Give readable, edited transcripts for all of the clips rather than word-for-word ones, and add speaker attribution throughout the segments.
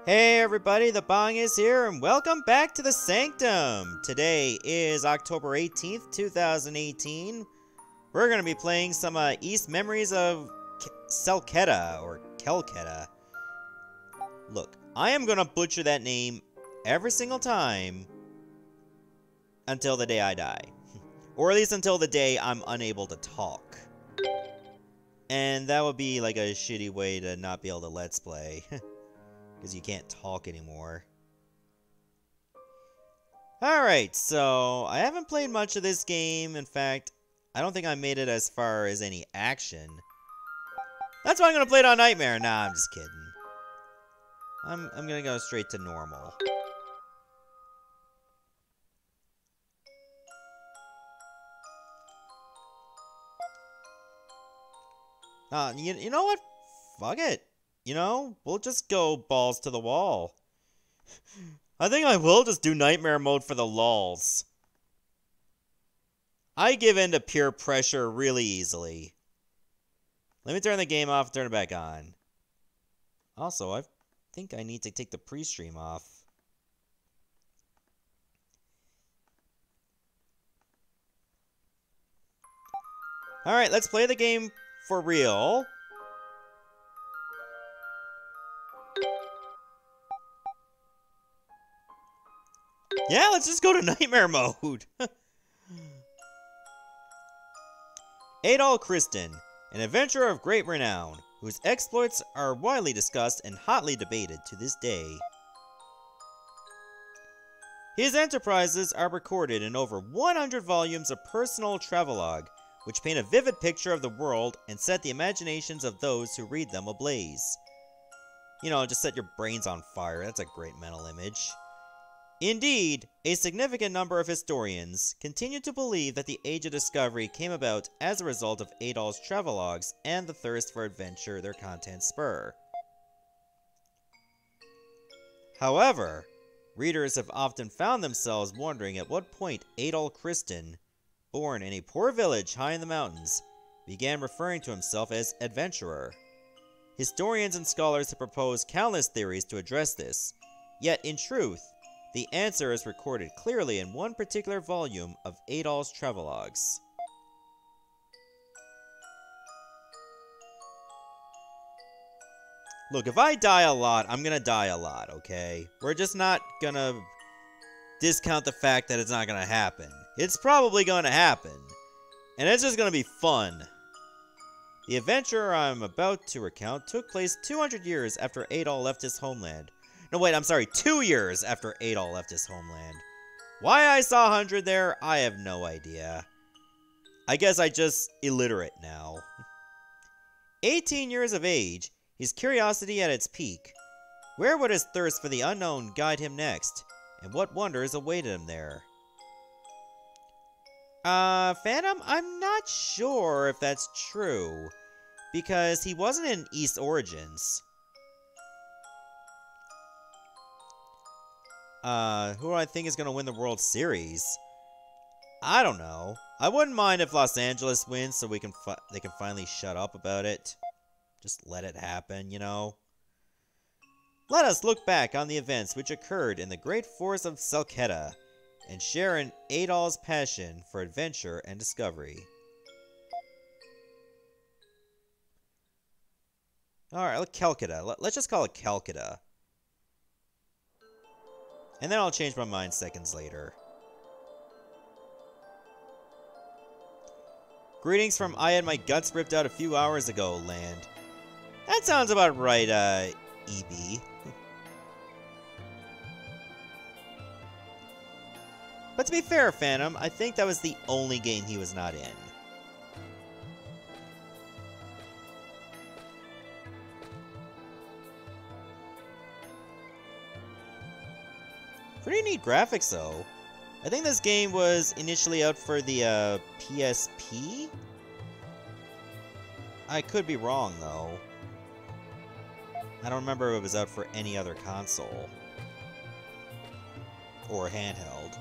Speaker 1: Hey everybody, the Bong is here, and welcome back to the Sanctum! Today is October 18th, 2018. We're going to be playing some East Memories of Celceta, or Celceta. Look, I am going to butcher that name every single time until the day I die. Or at least until the day I'm unable to talk. And that would be like a shitty way to not be able to Let's Play. Because you can't talk anymore. Alright, so I haven't played much of this game. In fact, I don't think I made it as far as any action. That's why I'm going to play it on Nightmare. Nah, I'm just kidding. I'm going to go straight to normal. You know what? Fuck it. You know, we'll just go balls to the wall. I think I will just do Nightmare mode for the lulz. I give in to peer pressure really easily. Let me turn the game off and turn it back on. Also, I think I need to take the pre-stream off. Alright, let's play the game for real. Yeah, let's just go to Nightmare mode. Adol Christen, an adventurer of great renown, whose exploits are widely discussed and hotly debated to this day. His enterprises are recorded in over 100 volumes of personal travelogue, which paint a vivid picture of the world and set the imaginations of those who read them ablaze. You know, just set your brains on fire. That's a great mental image. Indeed, a significant number of historians continue to believe that the Age of Discovery came about as a result of Adol's travelogues and the thirst for adventure their contents spur. However, readers have often found themselves wondering at what point Adol Christen, born in a poor village high in the mountains, began referring to himself as adventurer. Historians and scholars have proposed countless theories to address this, yet in truth, the answer is recorded clearly in one particular volume of Adol's travelogues. Look, if I die a lot, I'm gonna die a lot, okay? We're just not gonna discount the fact that it's not gonna happen. It's probably gonna happen. And it's just gonna be fun. The adventure I'm about to recount took place 200 years after Adol left his homeland. No, wait, I'm sorry, 2 years after Adol left his homeland. Why I saw 100 there, I have no idea. I guess I just illiterate now. 18 years of age, his curiosity at its peak. Where would his thirst for the unknown guide him next? And what wonders awaited him there? Phantom, I'm not sure if that's true. Because he wasn't in East Origins. Who do I think is going to win the World Series? I don't know. I wouldn't mind if Los Angeles wins so they can finally shut up about it. Just let it happen, you know? Let us look back on the events which occurred in the great forest of Celceta and share in Adol's passion for adventure and discovery. Alright, Celceta. Let's just call it Celceta. And then I'll change my mind seconds later. Greetings from I had my guts ripped out a few hours ago, land. That sounds about right, EB. But to be fair, Phantom, I think that was the only game he was not in. Pretty neat graphics, though. I think this game was initially out for the PSP? I could be wrong, though. I don't remember if it was out for any other console. Or handheld.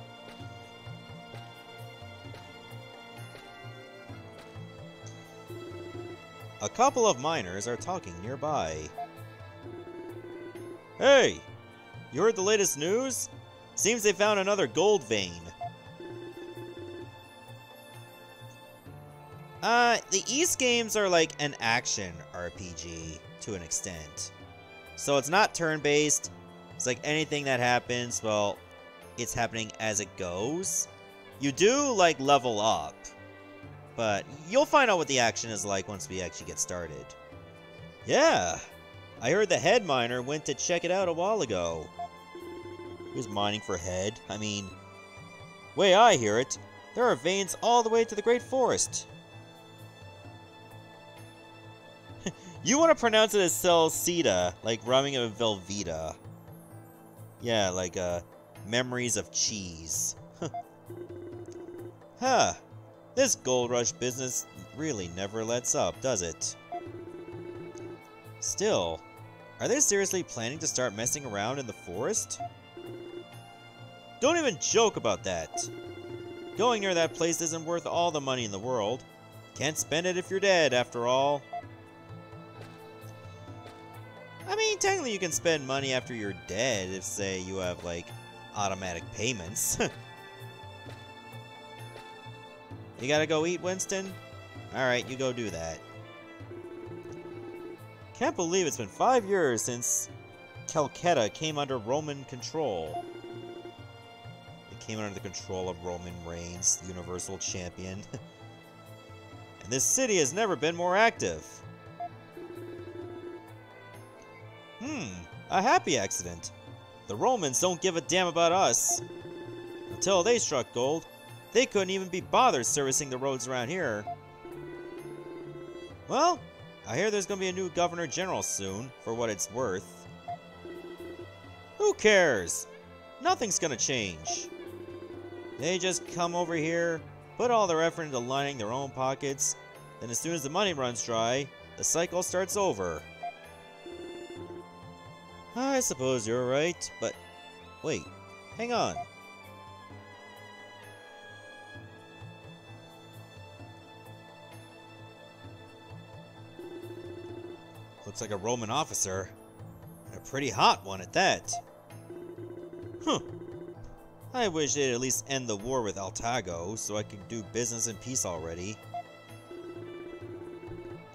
Speaker 1: A couple of miners are talking nearby. Hey, You heard the latest news? Seems they found another gold vein. The East games are like an action RPG to an extent. So it's not turn-based. It's like anything that happens, well, it's happening as it goes. You do, like, level up. But you'll find out what the action is like once we actually get started. Yeah, I heard the head miner went to check it out a while ago. He was mining for head. I mean, way I hear it, there are veins all the way to the Great Forest. You want to pronounce it as Celceta, like rhyming of Velveeta. Yeah, like, memories of cheese. Huh. This gold rush business really never lets up, does it? Still, are they seriously planning to start messing around in the forest? Don't even joke about that. Going near that place isn't worth all the money in the world. Can't spend it if you're dead, after all. I mean, technically you can spend money after you're dead if, say, you have, like, automatic payments. You gotta go eat, Winston? Alright, you go do that. Can't believe it's been 5 years since Celceta came under Roman control. It came under the control of Roman Reigns, Universal Champion. And this city has never been more active. A happy accident. The Romans don't give a damn about us. Until they struck gold, they couldn't even be bothered servicing the roads around here. Well, I hear there's gonna be a new Governor General soon, for what it's worth. Who cares? Nothing's gonna change. They just come over here, put all their effort into lining their own pockets, then as soon as the money runs dry, the cycle starts over. I suppose you're right, but wait, hang on. Looks like a Roman officer, and a pretty hot one at that. Huh. I wish they'd at least end the war with Altago, so I could do business in peace already.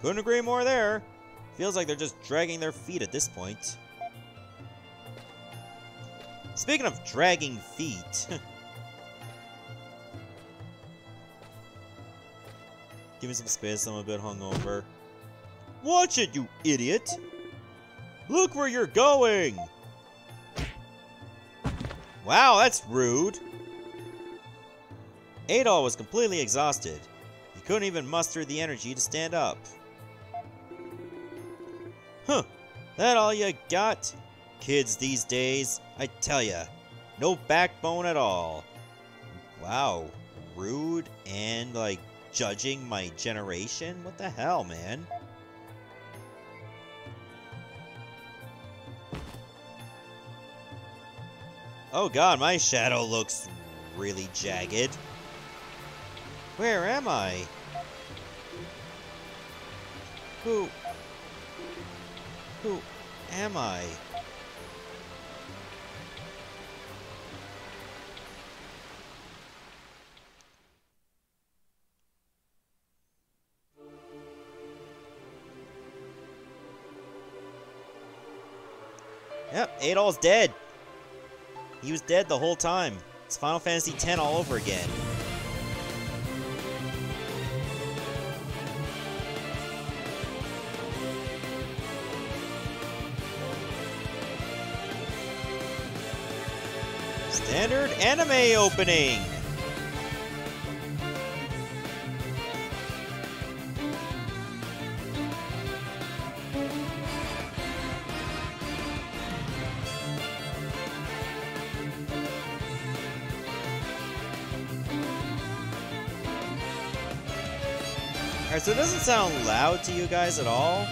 Speaker 1: Couldn't agree more there. Feels like they're just dragging their feet at this point. Speaking of dragging feet... Give me some space, I'm a bit hungover. Watch it, you idiot! Look where you're going! Wow, that's rude! Adol was completely exhausted. He couldn't even muster the energy to stand up. Huh, that all you got? Kids these days, I tell ya, no backbone at all. Wow, rude and, like, judging my generation? What the hell, man? Oh god, my shadow looks really jagged. Where am I? Who am I? Yep, Adol's dead. He was dead the whole time. It's Final Fantasy X all over again. Standard anime opening! Alright, so it doesn't sound loud to you guys at all.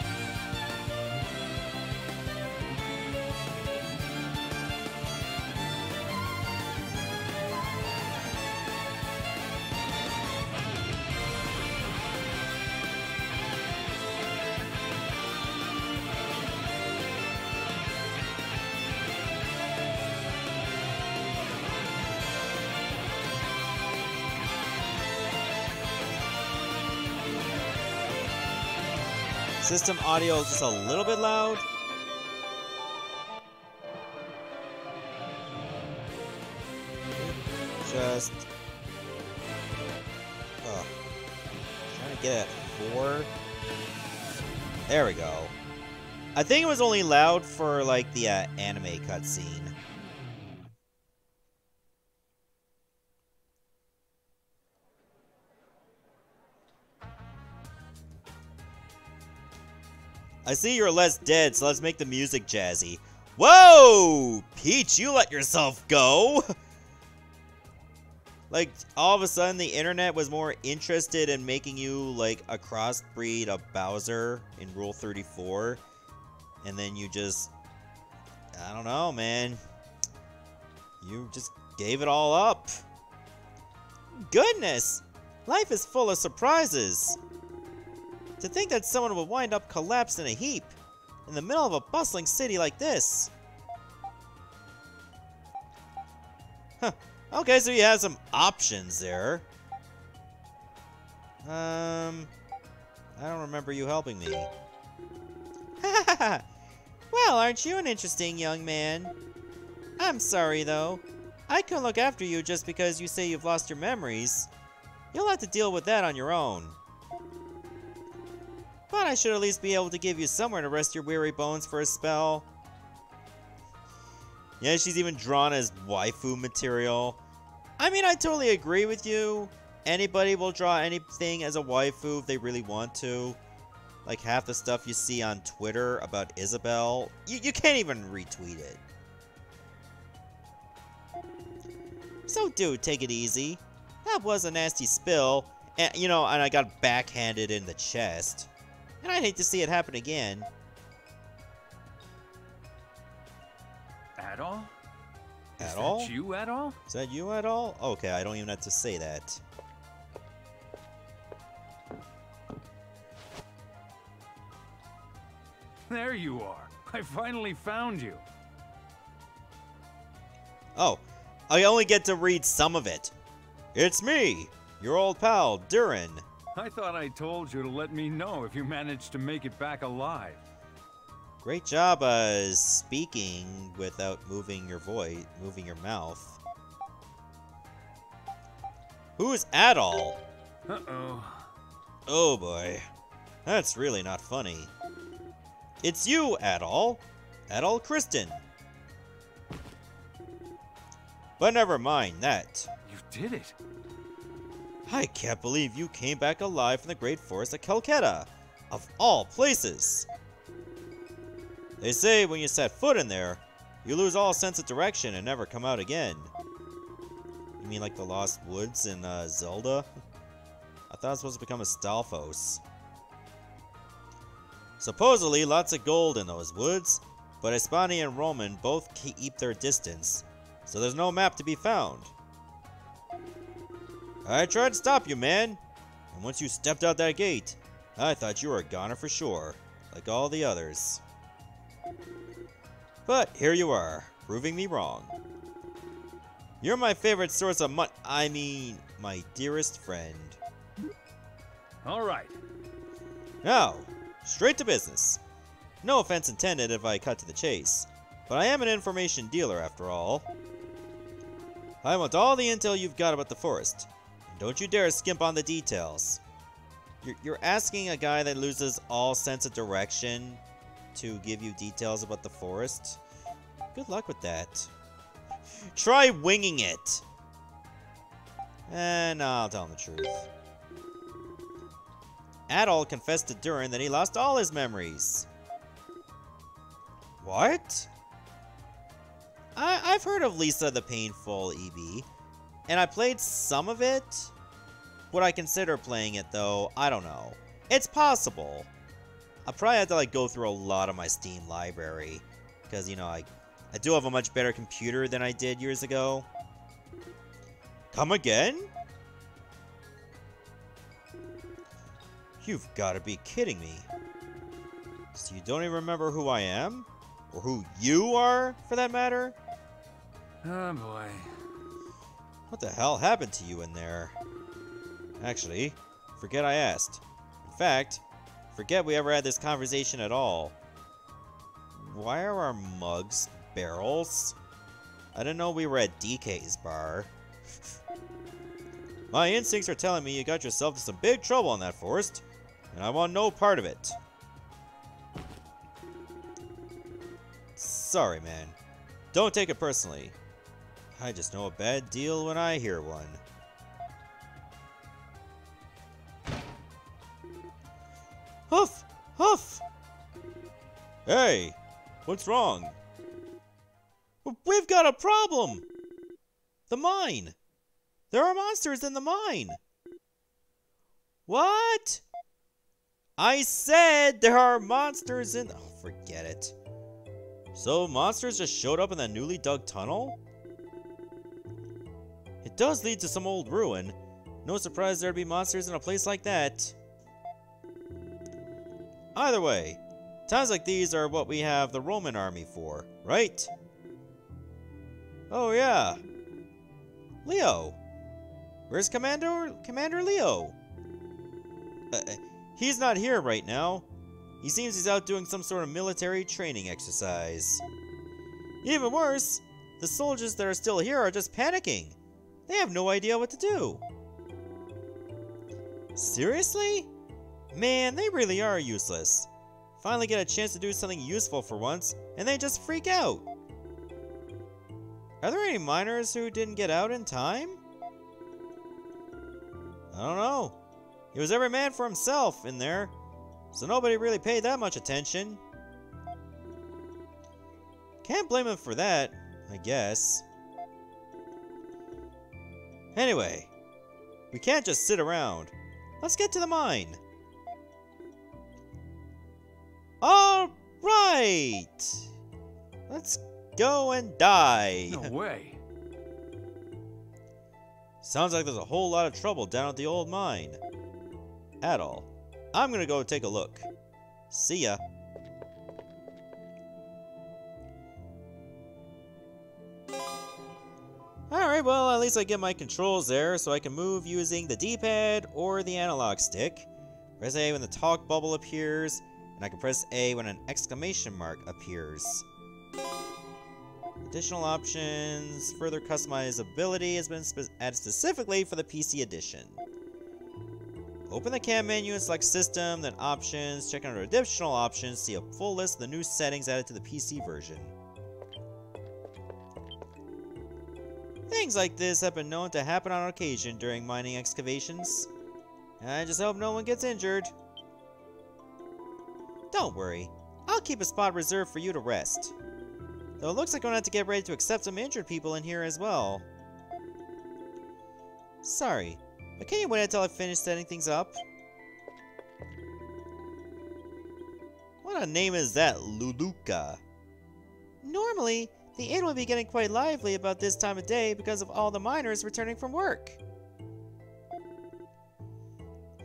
Speaker 1: System audio is just a little bit loud. Just... oh. Trying to get at 4. There we go. I think it was only loud for, like, the anime cutscene. I see you're less dead, so let's make the music jazzy. Whoa! Peach, you let yourself go! Like, all of a sudden, the internet was more interested in making you, like, a crossbreed of Bowser in Rule 34. And then you just... I don't know, man. You just gave it all up. Goodness! Life is full of surprises. To think that someone would wind up collapsed in a heap in the middle of a bustling city like this. Huh. Okay, so you have some options there. I don't remember you helping me. Well, aren't you an interesting young man? I'm sorry, though. I couldn't look after you just because you say you've lost your memories. You'll have to deal with that on your own. But I should at least be able to give you somewhere to rest your weary bones for a spell. Yeah, she's even drawn as waifu material. I mean, I totally agree with you. Anybody will draw anything as a waifu if they really want to. Like half the stuff you see on Twitter about Isabelle, you can't even retweet it. So dude, take it easy. That was a nasty spill. And, you know, and I got backhanded in the chest. And I'd hate to see it happen again.
Speaker 2: At all?
Speaker 1: At all?
Speaker 2: Is that you at all?
Speaker 1: Is that you at all? Okay, I don't even have to say that.
Speaker 2: There you are. I finally found you.
Speaker 1: Oh, I only get to read some of it. It's me, your old pal, Durin.
Speaker 2: I thought I told you to let me know if you managed to make it back alive.
Speaker 1: Great job, speaking without moving your voice, moving your mouth. Who's Adol?
Speaker 2: Uh-oh.
Speaker 1: Oh boy, that's really not funny. It's you, Adol. Adol Kristen. But never mind that.
Speaker 2: You did it.
Speaker 1: I can't believe you came back alive from the great forest of Celceta, of all places. They say when you set foot in there, you lose all sense of direction and never come out again. You mean like the Lost Woods in Zelda? I thought I was supposed to become a Stalfos. Supposedly, lots of gold in those woods, but Hispania and Roman both keep their distance, so there's no map to be found. I tried to stop you, man, and once you stepped out that gate, I thought you were a goner for sure, like all the others. But here you are, proving me wrong. You're my favorite source of my dearest friend.
Speaker 2: All right.
Speaker 1: Now, straight to business. No offense intended if I cut to the chase, but I am an information dealer after all. I want all the intel you've got about the forest. And don't you dare skimp on the details. You're asking a guy that loses all sense of direction to give you details about the forest? Good luck with that. Try winging it! No, I'll tell him the truth. Adol confessed to Durin that he lost all his memories. What? I've heard of Lisa the Painful EB, and I played some of it. Would I consider playing it, though? I don't know. It's possible. I'll probably have to, like, go through a lot of my Steam library, because, you know, I do have a much better computer than I did years ago. Come again? You've got to be kidding me. So you don't even remember who I am? Or who you are, for that matter?
Speaker 2: Oh boy.
Speaker 1: What the hell happened to you in there? Actually, forget I asked. In fact, Forget we ever had this conversation at all. Why are our mugs barrels? I didn't know we were at DK's bar. My instincts are telling me you got yourself into some big trouble in that forest, and I want no part of it. Sorry, man. Don't take it personally. I just know a bad deal when I hear one. Huff! Huff! Hey! What's wrong? We've got a problem! The mine! There are monsters in the mine! What? I said there are monsters in... Oh, forget it. So, monsters just showed up in that newly dug tunnel? It does lead to some old ruin. No surprise there'd be monsters in a place like that. Either way, times like these are what we have the Roman army for, right? Oh yeah. Leo. Where's Commander Leo? He's not here right now. He seems he's out doing some sort of military training exercise. Even worse, the soldiers that are still here are just panicking. They have no idea what to do. Seriously? Man, they really are useless. Finally get a chance to do something useful for once, and they just freak out. Are there any miners who didn't get out in time? I don't know. It was every man for himself in there, so nobody really paid that much attention. Can't blame him for that, I guess. Anyway, we can't just sit around. Let's get to the mine. Alright! Let's go and die.
Speaker 2: No way.
Speaker 1: Sounds like there's a whole lot of trouble down at the old mine. At all. I'm gonna go take a look. See ya. Alright, well, at least I get my controls there, so I can move using the D-pad or the analog stick. Press A when the talk bubble appears, and I can press A when an exclamation mark appears. Additional options. Further customizability has been added specifically for the PC edition. Open the cam menu and select System, then Options. Check under Additional Options, see a full list of the new settings added to the PC version. Things like this have been known to happen on occasion during mining excavations. I just hope no one gets injured. Don't worry, I'll keep a spot reserved for you to rest. Though it looks like I'm gonna have to get ready to accept some injured people in here as well. Sorry, but can you wait until I finish setting things up? What a name is that, Luluka? Normally, the inn would be getting quite lively about this time of day because of all the miners returning from work.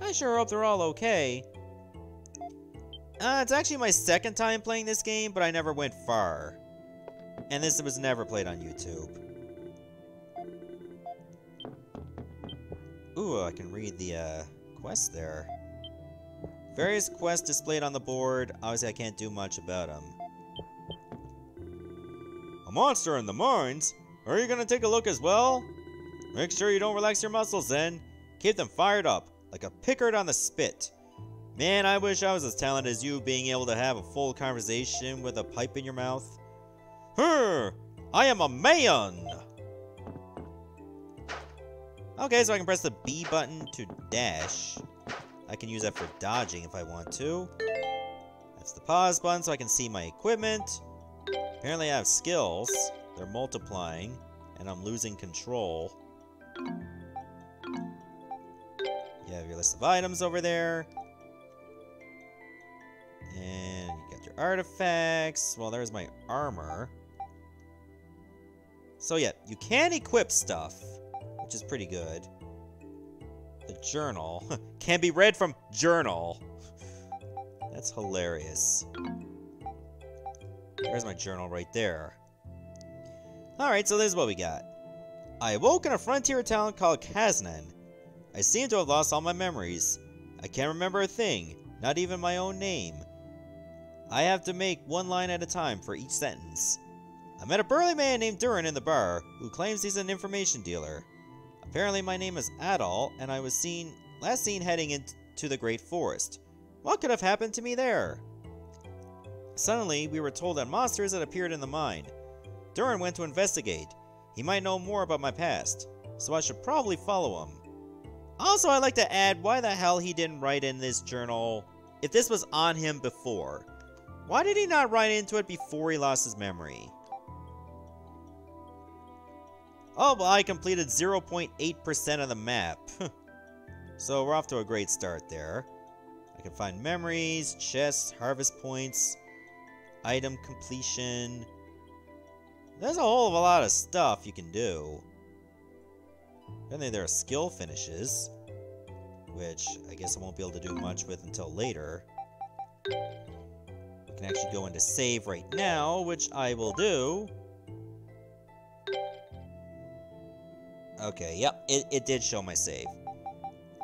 Speaker 1: I sure hope they're all okay. It's actually my second time playing this game, but I never went far. And this was never played on YouTube. Ooh, I can read the quest there. Various quests displayed on the board. Obviously, I can't do much about them. A monster in the mines? Are you gonna take a look as well? Make sure you don't relax your muscles then. Keep them fired up, like a pickard on the spit. Man, I wish I was as talented as you, being able to have a full conversation with a pipe in your mouth. I am a man! Okay, so I can press the B button to dash. I can use that for dodging if I want to. That's the pause button so I can see my equipment. Apparently I have skills. They're multiplying, and I'm losing control. You have your list of items over there. And you got your artifacts. Well, there's my armor. So yeah, you can equip stuff, which is pretty good. The journal can be read from journal. That's hilarious. There's my journal right there. Alright, so this is what we got. I awoke in a frontier town called Kaznan. I seem to have lost all my memories. I can't remember a thing. Not even my own name. I have to make one line at a time for each sentence. I met a burly man named Durin in the bar, who claims he's an information dealer. Apparently my name is Adol, and I was last seen heading into the Great Forest. What could have happened to me there? Suddenly, we were told that monsters had appeared in the mine. Durin went to investigate. He might know more about my past, so I should probably follow him. Also, I'd like to add why the hell he didn't write in this journal if this was on him before. Why did he not write into it before he lost his memory? Oh, well, I completed 0.8% of the map. So we're off to a great start there. I can find memories, chests, harvest points, item completion. There's a whole lot of stuff you can do. And then there are skill finishes, which I guess I won't be able to do much with until later. I can actually go into save right now, which I will do. Okay, yep, it did show my save.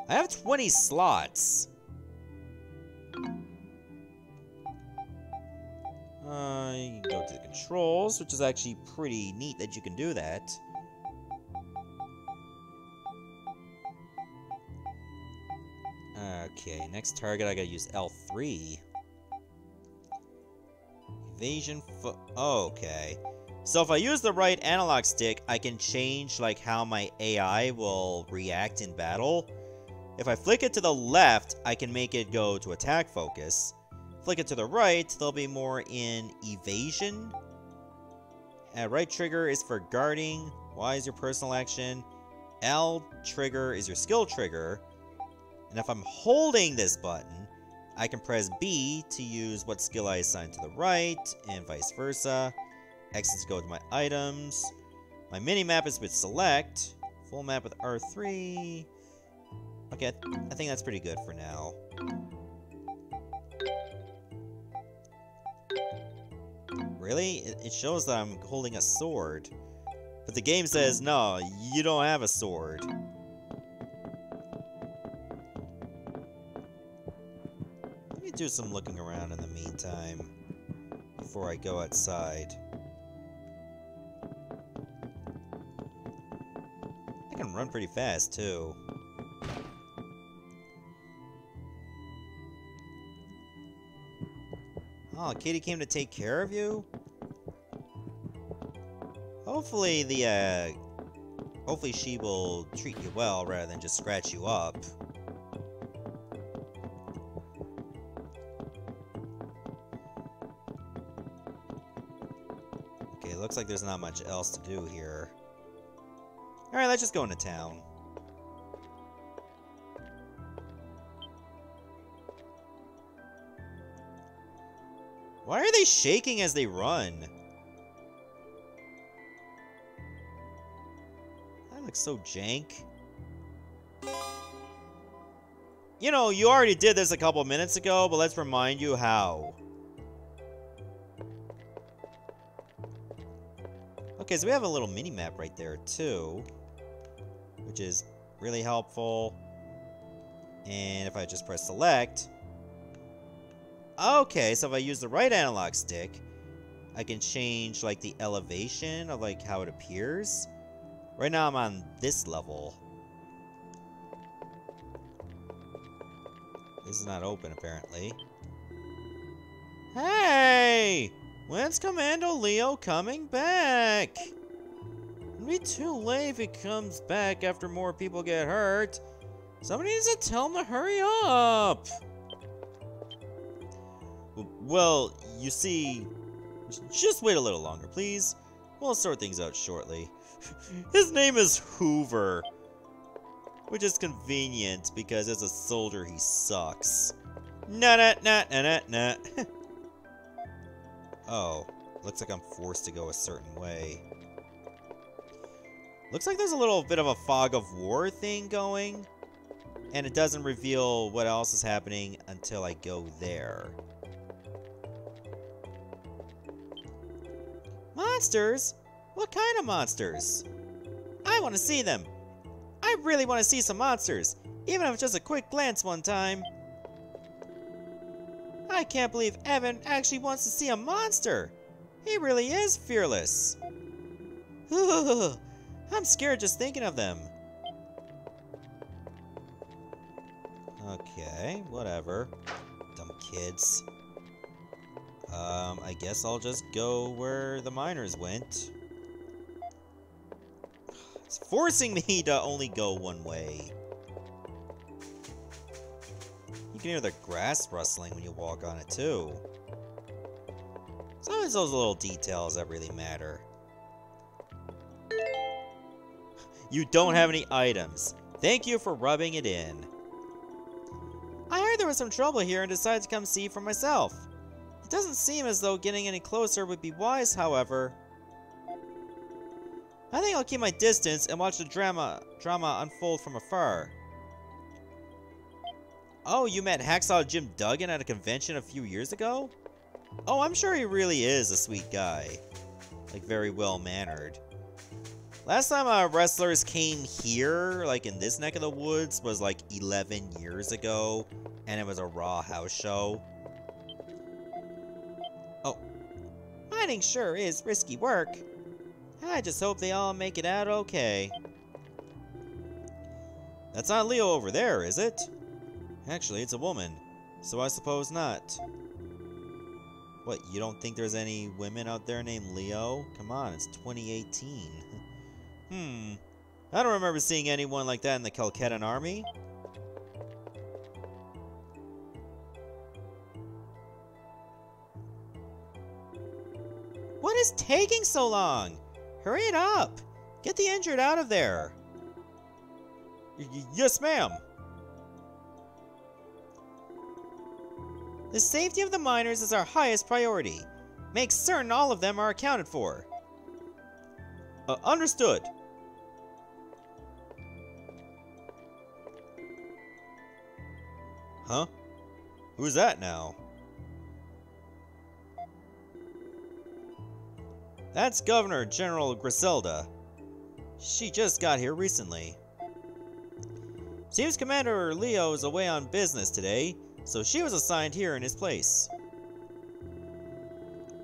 Speaker 1: I have 20 slots. You can go to the controls, which is actually pretty neat that you can do that. Okay, next target I gotta use L3. Evasion okay. So if I use the right analog stick, I can change like how my AI will react in battle. If I flick it to the left, I can make it go to attack focus. Flick it to the right, they'll be more in evasion. Right trigger is for guarding. Y is your personal action. L trigger is your skill trigger. And if I'm holding this button, I can press B to use what skill I assign to the right, and vice versa. X is to go to my items. My mini-map is with select. Full map with R3. Okay, I think that's pretty good for now. Really? It shows that I'm holding a sword. But the game says, no, you don't have a sword. Let me do some looking around in the meantime, before I go outside. I can run pretty fast, too. Oh, Kitty came to take care of you? Hopefully hopefully she will treat you well rather than just scratch you up. Okay, looks like there's not much else to do here. Alright, let's just go into town. Why are they shaking as they run? That looks so jank. You know, you already did this a couple minutes ago, but let's remind you how. Okay, so we have a little mini-map right there, too. Which is really helpful. And if I just press select... Okay, so if I use the right analog stick, I can change, like, the elevation of, like, how it appears. Right now I'm on this level. This is not open, apparently. Hey! When's Commando Leo coming back? It'll be too late if he comes back after more people get hurt. Somebody needs to tell him to hurry up! Well, you see... Just wait a little longer, please. We'll sort things out shortly. His name is Hoover. Which is convenient, because as a soldier, he sucks. Nah. Oh, looks like I'm forced to go a certain way. Looks like there's a little bit of a fog of war thing going. And it doesn't reveal what else is happening until I go there. Monsters? What kind of monsters? I want to see them. I really want to see some monsters, even if it's just a quick glance one time. I can't believe Evan actually wants to see a monster. He really is fearless. I'm scared just thinking of them. Okay, whatever. Dumb kids. I guess I'll just go where the miners went. It's forcing me to only go one way. You can hear the grass rustling when you walk on it, too. It's always those little details that really matter. You don't have any items. Thank you for rubbing it in. I heard there was some trouble here and decided to come see for myself. It doesn't seem as though getting any closer would be wise, however. I think I'll keep my distance and watch the drama unfold from afar. Oh, you met Hacksaw Jim Duggan at a convention a few years ago? Oh, I'm sure he really is a sweet guy. Like, very well-mannered. Last time wrestlers came here, like in this neck of the woods, was like 11 years ago, and it was a Raw house show. Oh. Mining sure is risky work. I just hope they all make it out okay. That's not Leo over there, is it? Actually, it's a woman, so I suppose not. What, you don't think there's any women out there named Leo? Come on, it's 2018. I don't remember seeing anyone like that in the Celceta Army. What is taking so long? Hurry it up! Get the injured out of there! Yes, ma'am! The safety of the miners is our highest priority. Make certain all of them are accounted for. Understood. Huh? Who's that now? That's Governor General Griselda. She just got here recently. Seems Commander Leo is away on business today, so she was assigned here in his place.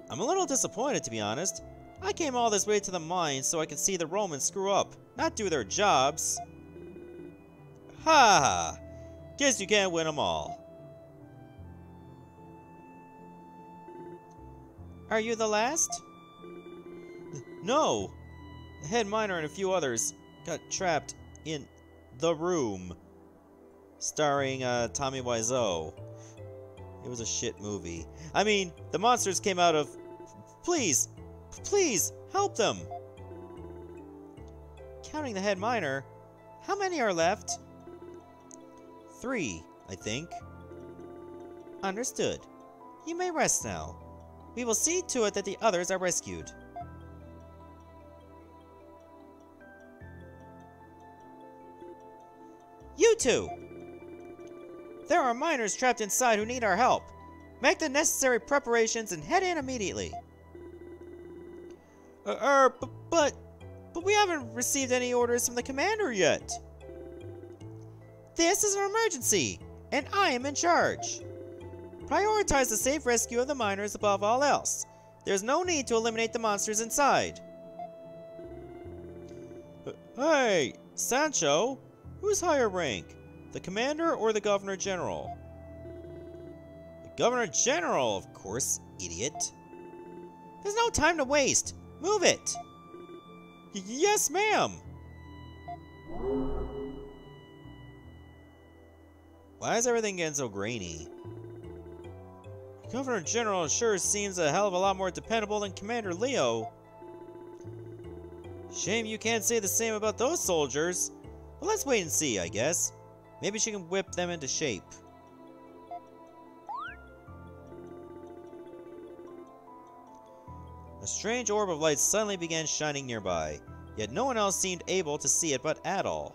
Speaker 1: I'm a little disappointed, to be honest. I came all this way to the mines so I could see the Romans screw up, not do their jobs. Ha ha! Guess you can't win them all. Are you the last? No! The head miner and a few others got trapped in the room. Starring Tommy Wiseau. It was a shit movie. I mean, the monsters came out of... Please! Please! Help them! Counting the head miner, how many are left? 3, I think. Understood. You may rest now. We will see to it that the others are rescued. You two! There are miners trapped inside who need our help. Make the necessary preparations and head in immediately. But we haven't received any orders from the commander yet. This is an emergency, and I am in charge. Prioritize the safe rescue of the miners above all else. There's no need to eliminate the monsters inside. Hey, Sancho, who's higher rank? The commander or the governor general? The governor general, of course, idiot. There's no time to waste. Move it. Yes, ma'am. Why is everything getting so grainy? Governor General sure seems a hell of a lot more dependable than Commander Leo. Shame you can't say the same about those soldiers. Well, let's wait and see, I guess. Maybe she can whip them into shape. A strange orb of light suddenly began shining nearby, yet no one else seemed able to see it but Adol.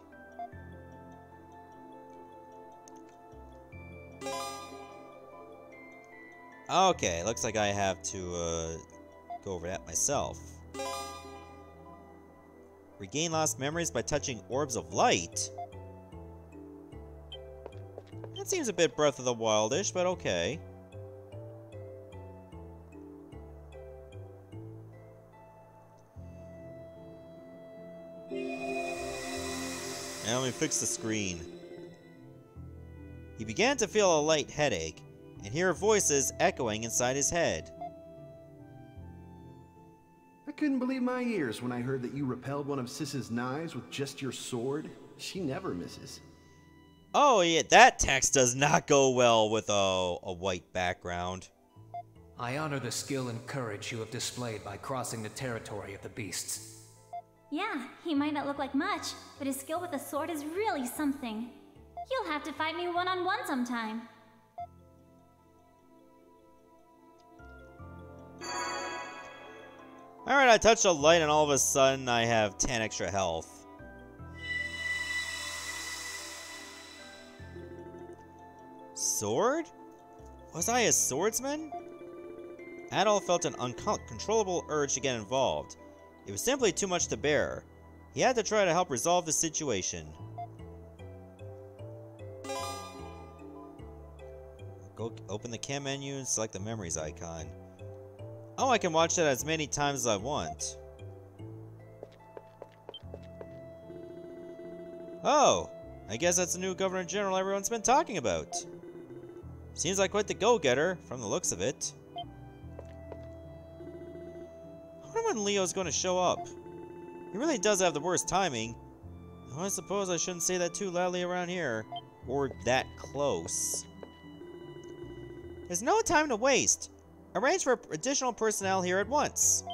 Speaker 1: Okay, looks like I have to go over that myself. Regain lost memories by touching orbs of light? That seems a bit Breath of the Wildish, but okay. And let me fix the screen. He began to feel a light headache, and hear voices echoing inside his head.
Speaker 3: I couldn't believe my ears when I heard that you repelled one of Sis's knives with just your sword. She never misses.
Speaker 1: Oh yeah, that text does not go well with a white background.
Speaker 4: I honor the skill and courage you have displayed by crossing the territory of the beasts.
Speaker 5: Yeah, he might not look like much, but his skill with the sword is really something. You'll have to fight me one-on-one sometime.
Speaker 1: Alright, I touched a light and all of a sudden I have 10 extra health. Sword? Was I a swordsman? Adol felt an uncontrollable urge to get involved. It was simply too much to bear. He had to try to help resolve the situation. Go open the cam menu and select the memories icon. Oh, I can watch that as many times as I want. Oh, I guess that's the new Governor General everyone's been talking about. Seems like quite the go-getter, from the looks of it. I wonder when Leo's going to show up. He really does have the worst timing. Though I suppose I shouldn't say that too loudly around here. Or that close. There's no time to waste. Arrange for additional personnel here at once.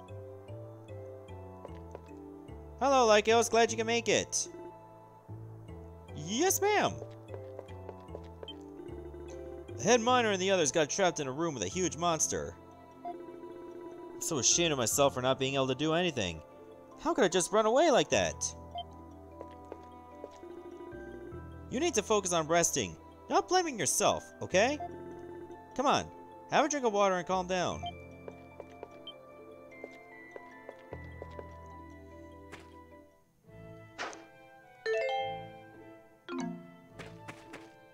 Speaker 1: Hello, Lycos. Glad you can make it. Yes, ma'am. The head miner and the others got trapped in a room with a huge monster. I'm so ashamed of myself for not being able to do anything. How could I just run away like that? You need to focus on resting, not blaming yourself, okay? Come on, have a drink of water and calm down.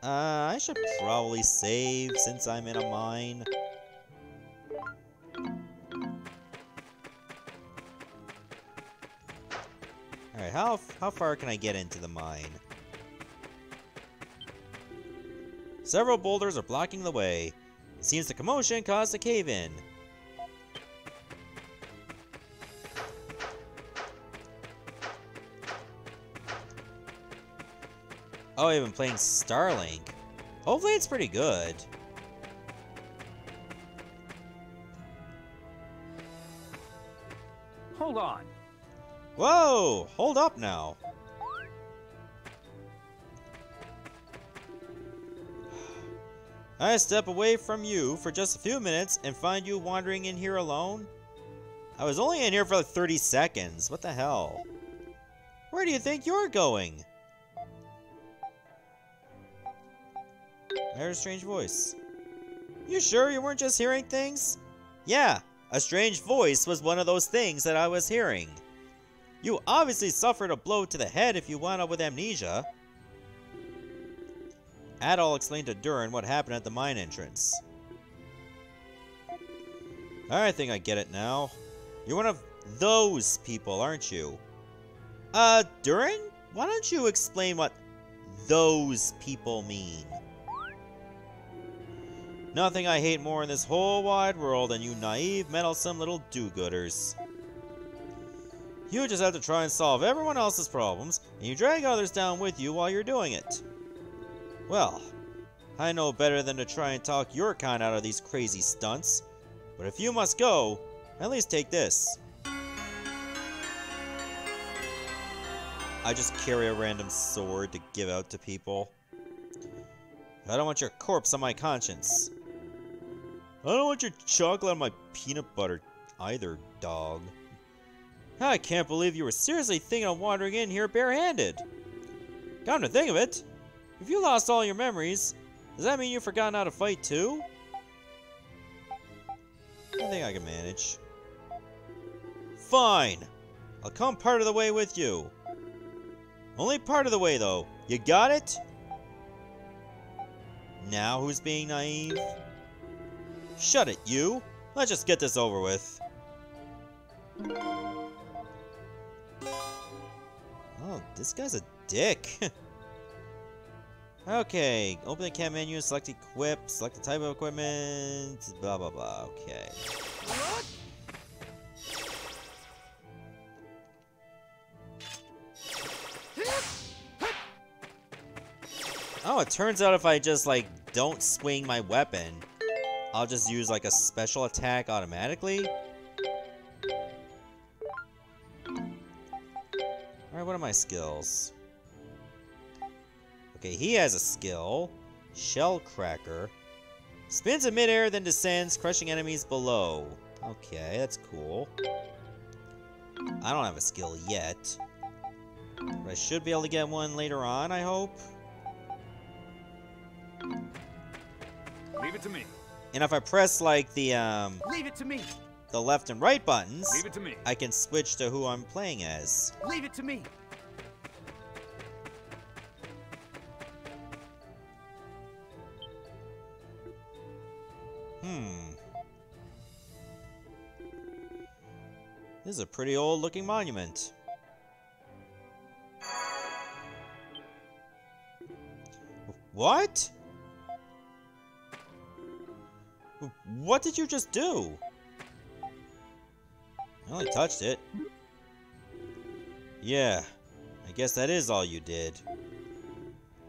Speaker 1: I should probably save since I'm in a mine. Alright, how far can I get into the mine? Several boulders are blocking the way. It seems the commotion caused a cave-in. Oh, I've been playing Starlink. Hopefully it's pretty good.
Speaker 2: Hold on.
Speaker 1: Whoa! Hold up now. I step away from you for just a few minutes and find you wandering in here alone? I was only in here for like 30 seconds. What the hell? Where do you think you're going? I heard a strange voice. You sure you weren't just hearing things? Yeah, a strange voice was one of those things that I was hearing. You obviously suffered a blow to the head if you wound up with amnesia. Adol explained to Durin what happened at the mine entrance. I think I get it now. You're one of those people, aren't you? Durin? Why don't you explain what those people mean? Nothing I hate more in this whole wide world than you naive, meddlesome little do-gooders. You just have to try and solve everyone else's problems, and you drag others down with you while you're doing it. Well, I know better than to try and talk your kind out of these crazy stunts, but if you must go, at least take this. I just carry a random sword to give out to people. I don't want your corpse on my conscience. I don't want your chocolate on my peanut butter either, dog. I can't believe you were seriously thinking of wandering in here barehanded. Come to think of it, if you lost all your memories, does that mean you've forgotten how to fight too? I think I can manage. Fine! I'll come part of the way with you. Only part of the way though. You got it? Now who's being naive? Shut it, you! Let's just get this over with. Oh, This guy's a dick. Okay, open the camp menu, select equip, select the type of equipment, blah blah blah. Okay. Oh, it turns out if I just, like, don't swing my weapon, I'll just use, like, a special attack automatically? Alright, what are my skills? Okay, he has a skill. Shell Cracker. Spins in midair, then descends, crushing enemies below. Okay, that's cool. I don't have a skill yet. But I should be able to get one later on, I hope.
Speaker 2: Leave it to me.
Speaker 1: And if I press, like, the,
Speaker 2: Leave it to me.
Speaker 1: the left and right buttons,
Speaker 2: Leave it to me.
Speaker 1: I can switch to who I'm playing as.
Speaker 2: Leave it to me.
Speaker 1: This is a pretty old looking monument. What? What did you just do? I only touched it. Yeah, I guess that is all you did.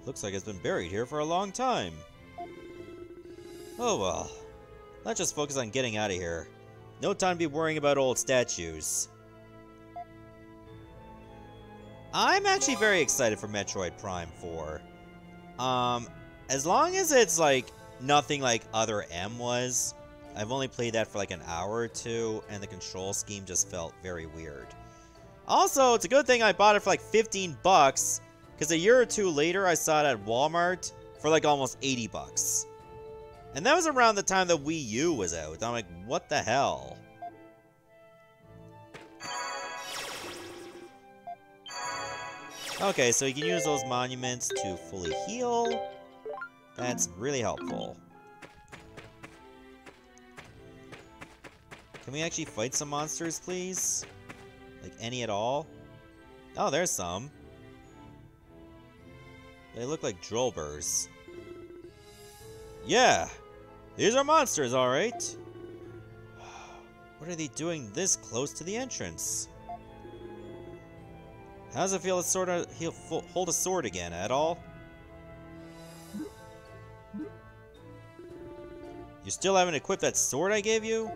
Speaker 1: Looks like it's been buried here for a long time. Oh well. Let's just focus on getting out of here. No time to be worrying about old statues. I'm actually very excited for Metroid Prime 4. As long as it's, like, nothing like Other M was. I've only played that for like an hour or two, and the control scheme just felt very weird. Also, it's a good thing I bought it for like 15 bucks, because a year or two later I saw it at Walmart for like almost 80 bucks. And that was around the time the Wii U was out. I'm like, what the hell? Okay, so you can use those monuments to fully heal. That's really helpful. Can we actually fight some monsters, please? Like, any at all? Oh, there's some. They look like Drollburs. Yeah! These are monsters, alright! What are they doing this close to the entrance? How does it feel to hold a sword again, at all? You still haven't equipped that sword I gave you?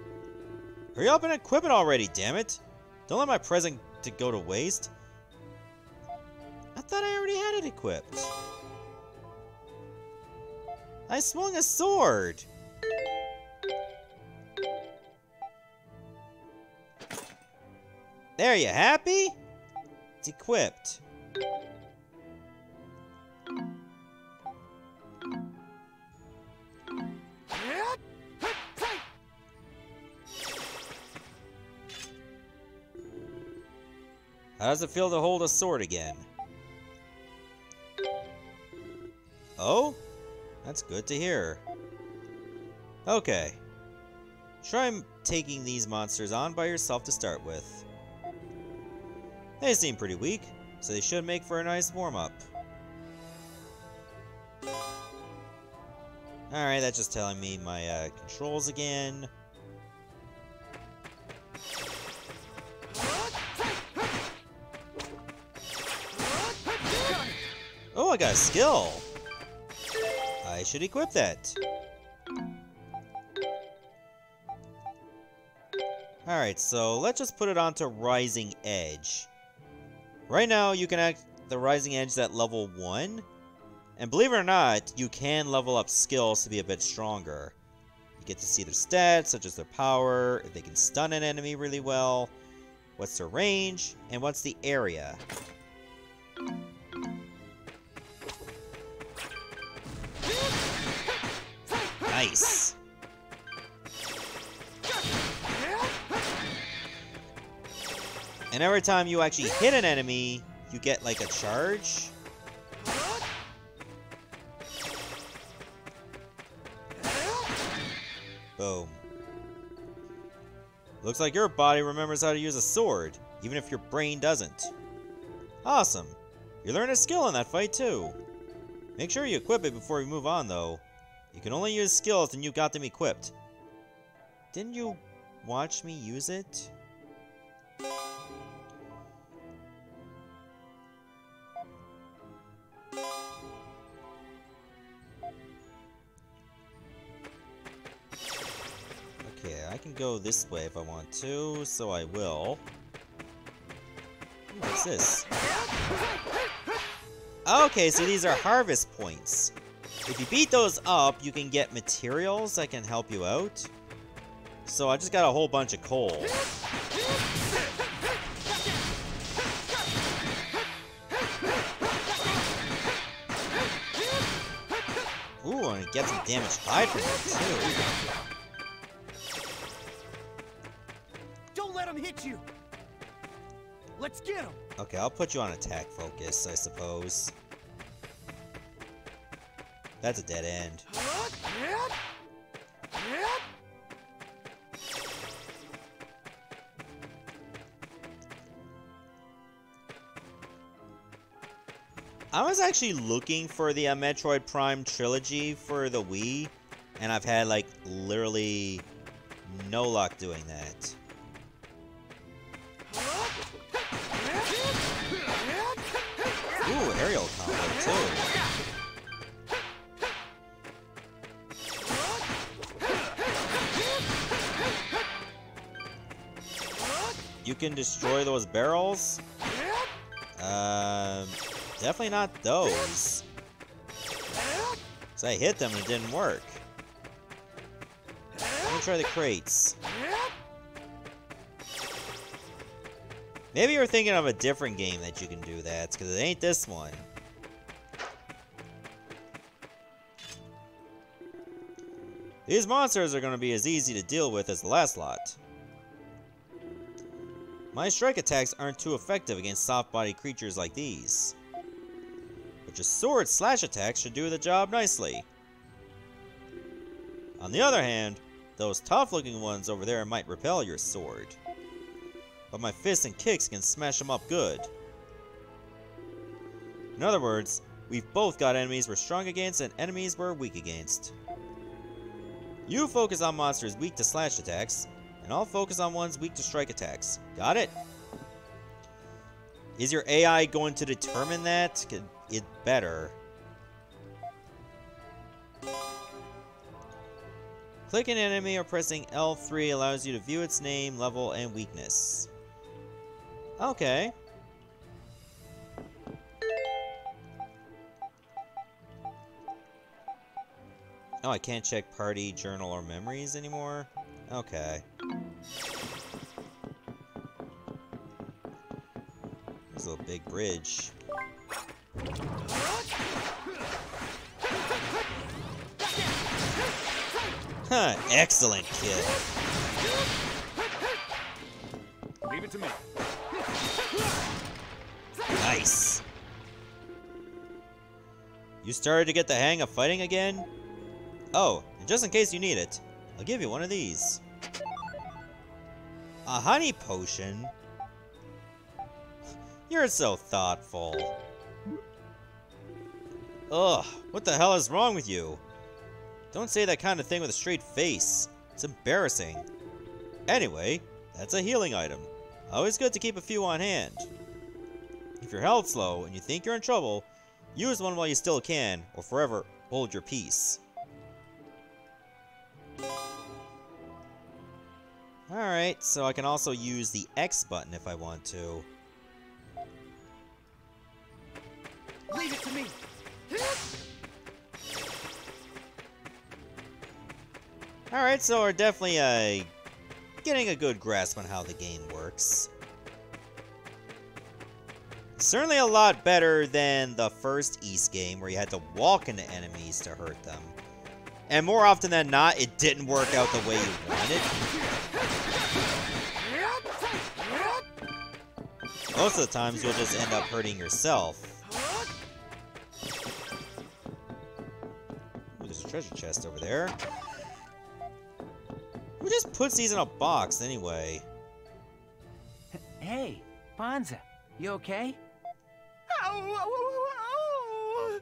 Speaker 1: Hurry up and equip it already, damn it! Don't let my present go to waste. I thought I already had it equipped. I swung a sword! There, you happy? It's equipped. How does it feel to hold a sword again? Oh? That's good to hear. Okay. Try taking these monsters on by yourself to start with. They seem pretty weak, so they should make for a nice warm-up. Alright, that's just telling me my controls again. Oh, I got a skill! I should equip that. Alright, so let's just put it onto Rising Edge. Right now, you can act the Rising Edge at level 1. And believe it or not, you can level up skills to be a bit stronger. You get to see their stats, such as their power, if they can stun an enemy really well, what's their range, and what's the area. Nice. And every time you actually hit an enemy, you get like a charge. Boom. Looks like your body remembers how to use a sword, even if your brain doesn't. Awesome. You learned a skill in that fight, too. Make sure you equip it before we move on, though. You can only use skills when you got them equipped. Didn't you watch me use it? Okay, I can go this way if I want to, so I will. What's this? Okay, so these are harvest points. If you beat those up, you can get materials that can help you out. So I just got a whole bunch of coal. Ooh, and it gets some damaged hide from it, too.
Speaker 6: Don't let him hit you. Let's get him.
Speaker 1: Okay, I'll put you on attack focus, I suppose. That's a dead end. I was actually looking for the Metroid Prime trilogy for the Wii, and I've had, like, literally no luck doing that. Ooh, aerial combo, too. You can destroy those barrels? Definitely not those. 'Cause I hit them and it didn't work. Let me try the crates. Maybe you're thinking of a different game that you can do that, because it ain't this one. These monsters are going to be as easy to deal with as the last lot. My strike attacks aren't too effective against soft-bodied creatures like these. But your sword slash attacks should do the job nicely. On the other hand, those tough-looking ones over there might repel your sword. But my fists and kicks can smash them up good. In other words, we've both got enemies we're strong against and enemies we're weak against. You focus on monsters weak to slash attacks, and I'll focus on ones weak to strike attacks. Got it? Is your AI going to determine that? It better. Clicking an enemy or pressing L3 allows you to view its name, level, and weakness. Okay. Oh, I can't check party, journal, or memories anymore? Okay. There's a little big bridge. Huh, excellent kill.
Speaker 2: Leave it to me.
Speaker 1: Nice. You started to get the hang of fighting again? Oh, and just in case you need it, I'll give you one of these. A honey potion? You're so thoughtful. Ugh, what the hell is wrong with you? Don't say that kind of thing with a straight face. It's embarrassing. Anyway, that's a healing item. Always good to keep a few on hand. If your health's low and you think you're in trouble, use one while you still can, or forever hold your peace. Alright, so I can also use the X button if I want to.
Speaker 6: Leave it to me.
Speaker 1: Alright, so we're definitely getting a good grasp on how the game works. Certainly a lot better than the first East game where you had to walk into enemies to hurt them. And more often than not, it didn't work out the way you wanted. Most of the times, you'll just end up hurting yourself. Ooh, there's a treasure chest over there. Who just puts these in a box, anyway?
Speaker 4: Hey, Bonza, you okay?
Speaker 6: How Oh!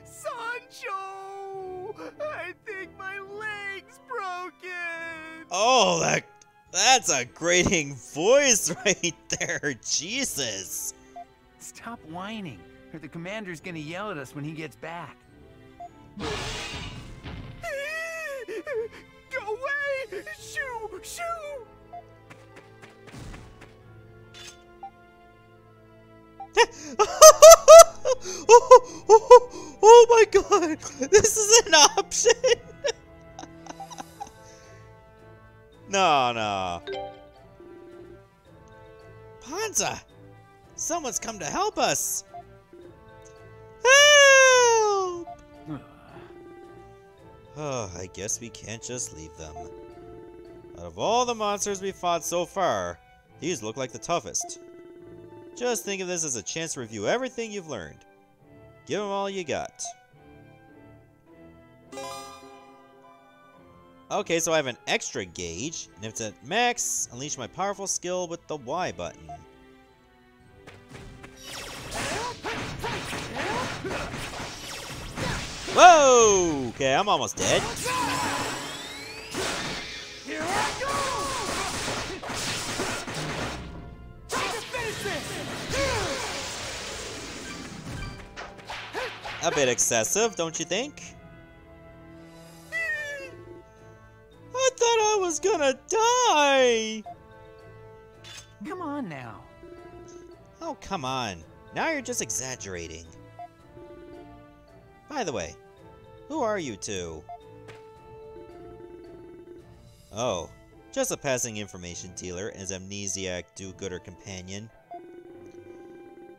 Speaker 6: Sancho! I think my leg's broken!
Speaker 1: Oh, that's a grating voice right there. Jesus.
Speaker 6: Stop whining, or the commander's gonna yell at us when he gets back. Go away! Shoo! Shoo!
Speaker 1: Oh my god! This is an option! No. Panza! Someone's come to help us! Help! Oh, I guess we can't just leave them. Out of all the monsters we fought so far, these look like the toughest. Just think of this as a chance to review everything you've learned. Give them all you got. Okay, so I have an extra gauge, and if it's at max, unleash my powerful skill with the Y button. Whoa! Okay, I'm almost dead.
Speaker 6: Here I go! Time to finish this!
Speaker 1: A bit excessive, don't you think? I thought I was gonna die!
Speaker 6: Come on now.
Speaker 1: Oh, come on. Now you're just exaggerating. By the way, who are you two? Oh, just a passing information dealer and his amnesiac do-gooder companion.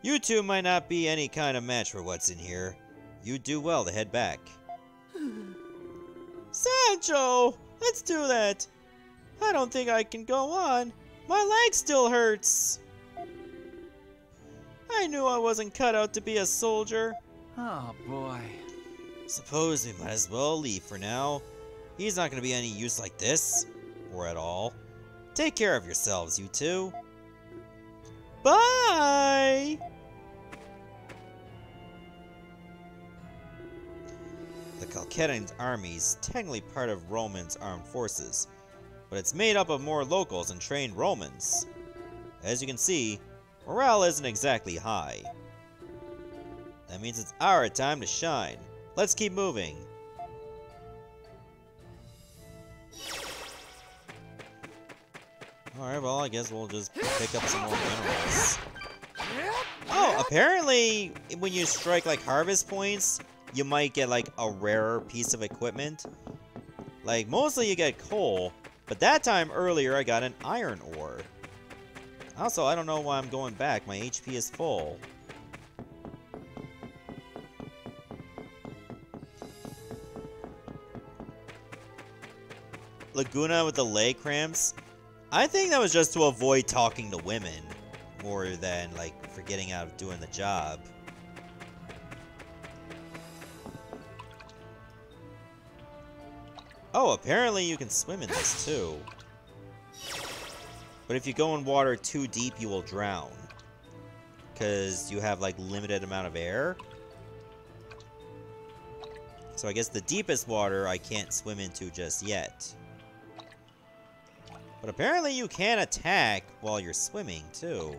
Speaker 1: You two might not be any kind of match for what's in here. You'd do well to head back. Sancho! Let's do that! I don't think I can go on. My leg still hurts. I knew I wasn't cut out to be a soldier.
Speaker 6: Oh boy.
Speaker 1: Suppose we might as well leave for now. He's not going to be any use like this. Or at all. Take care of yourselves, you two. Bye! The Celcetan army is technically part of Roman's armed forces, but it's made up of more locals and trained Romans. As you can see, morale isn't exactly high. That means it's our time to shine. Let's keep moving. Alright, well, I guess we'll just pick up some more minerals. Oh, apparently, when you strike, like, harvest points, you might get, like, a rarer piece of equipment. Like, mostly you get coal, but that time earlier I got an iron ore. Also, I don't know why I'm going back. My HP is full. Laguna with the leg cramps. I think that was just to avoid talking to women, more than, like, forgetting out of doing the job. Oh, apparently you can swim in this, too. But if you go in water too deep, you will drown. Because you have, like, limited amount of air. So I guess the deepest water I can't swim into just yet. But apparently you can attack while you're swimming, too.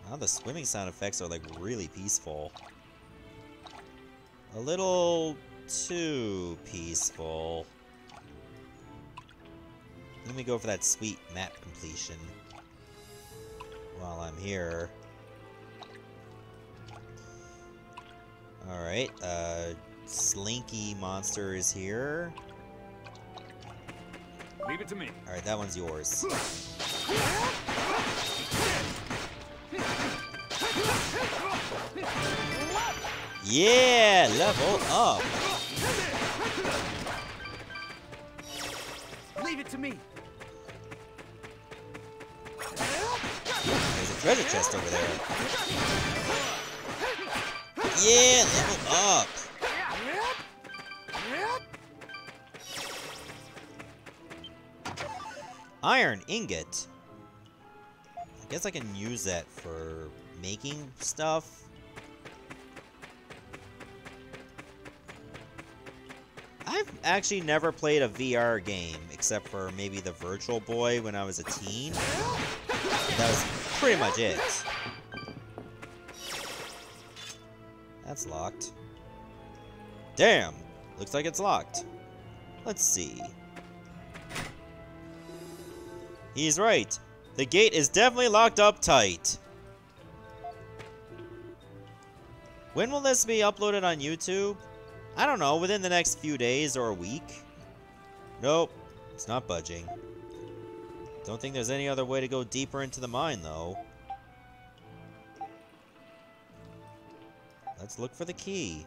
Speaker 1: Wow, the swimming sound effects are, like, really peaceful. A little too peaceful. Let me go for that sweet map completion while I'm here. Alright, Slinky monster is here.
Speaker 2: Leave it to me.
Speaker 1: Alright, that one's yours. Yeah, level up.
Speaker 6: Leave it to me.
Speaker 1: There's a treasure chest over there. Yeah, level up. Iron ingot. I guess I can use that for making stuff. I've actually never played a VR game, except for maybe the Virtual Boy when I was a teen. That was pretty much it. That's locked. Damn! Looks like it's locked. Let's see. He's right. The gate is definitely locked up tight. When will this be uploaded on YouTube? I don't know, within the next few days or a week. Nope, it's not budging. Don't think there's any other way to go deeper into the mine, though. Let's look for the key.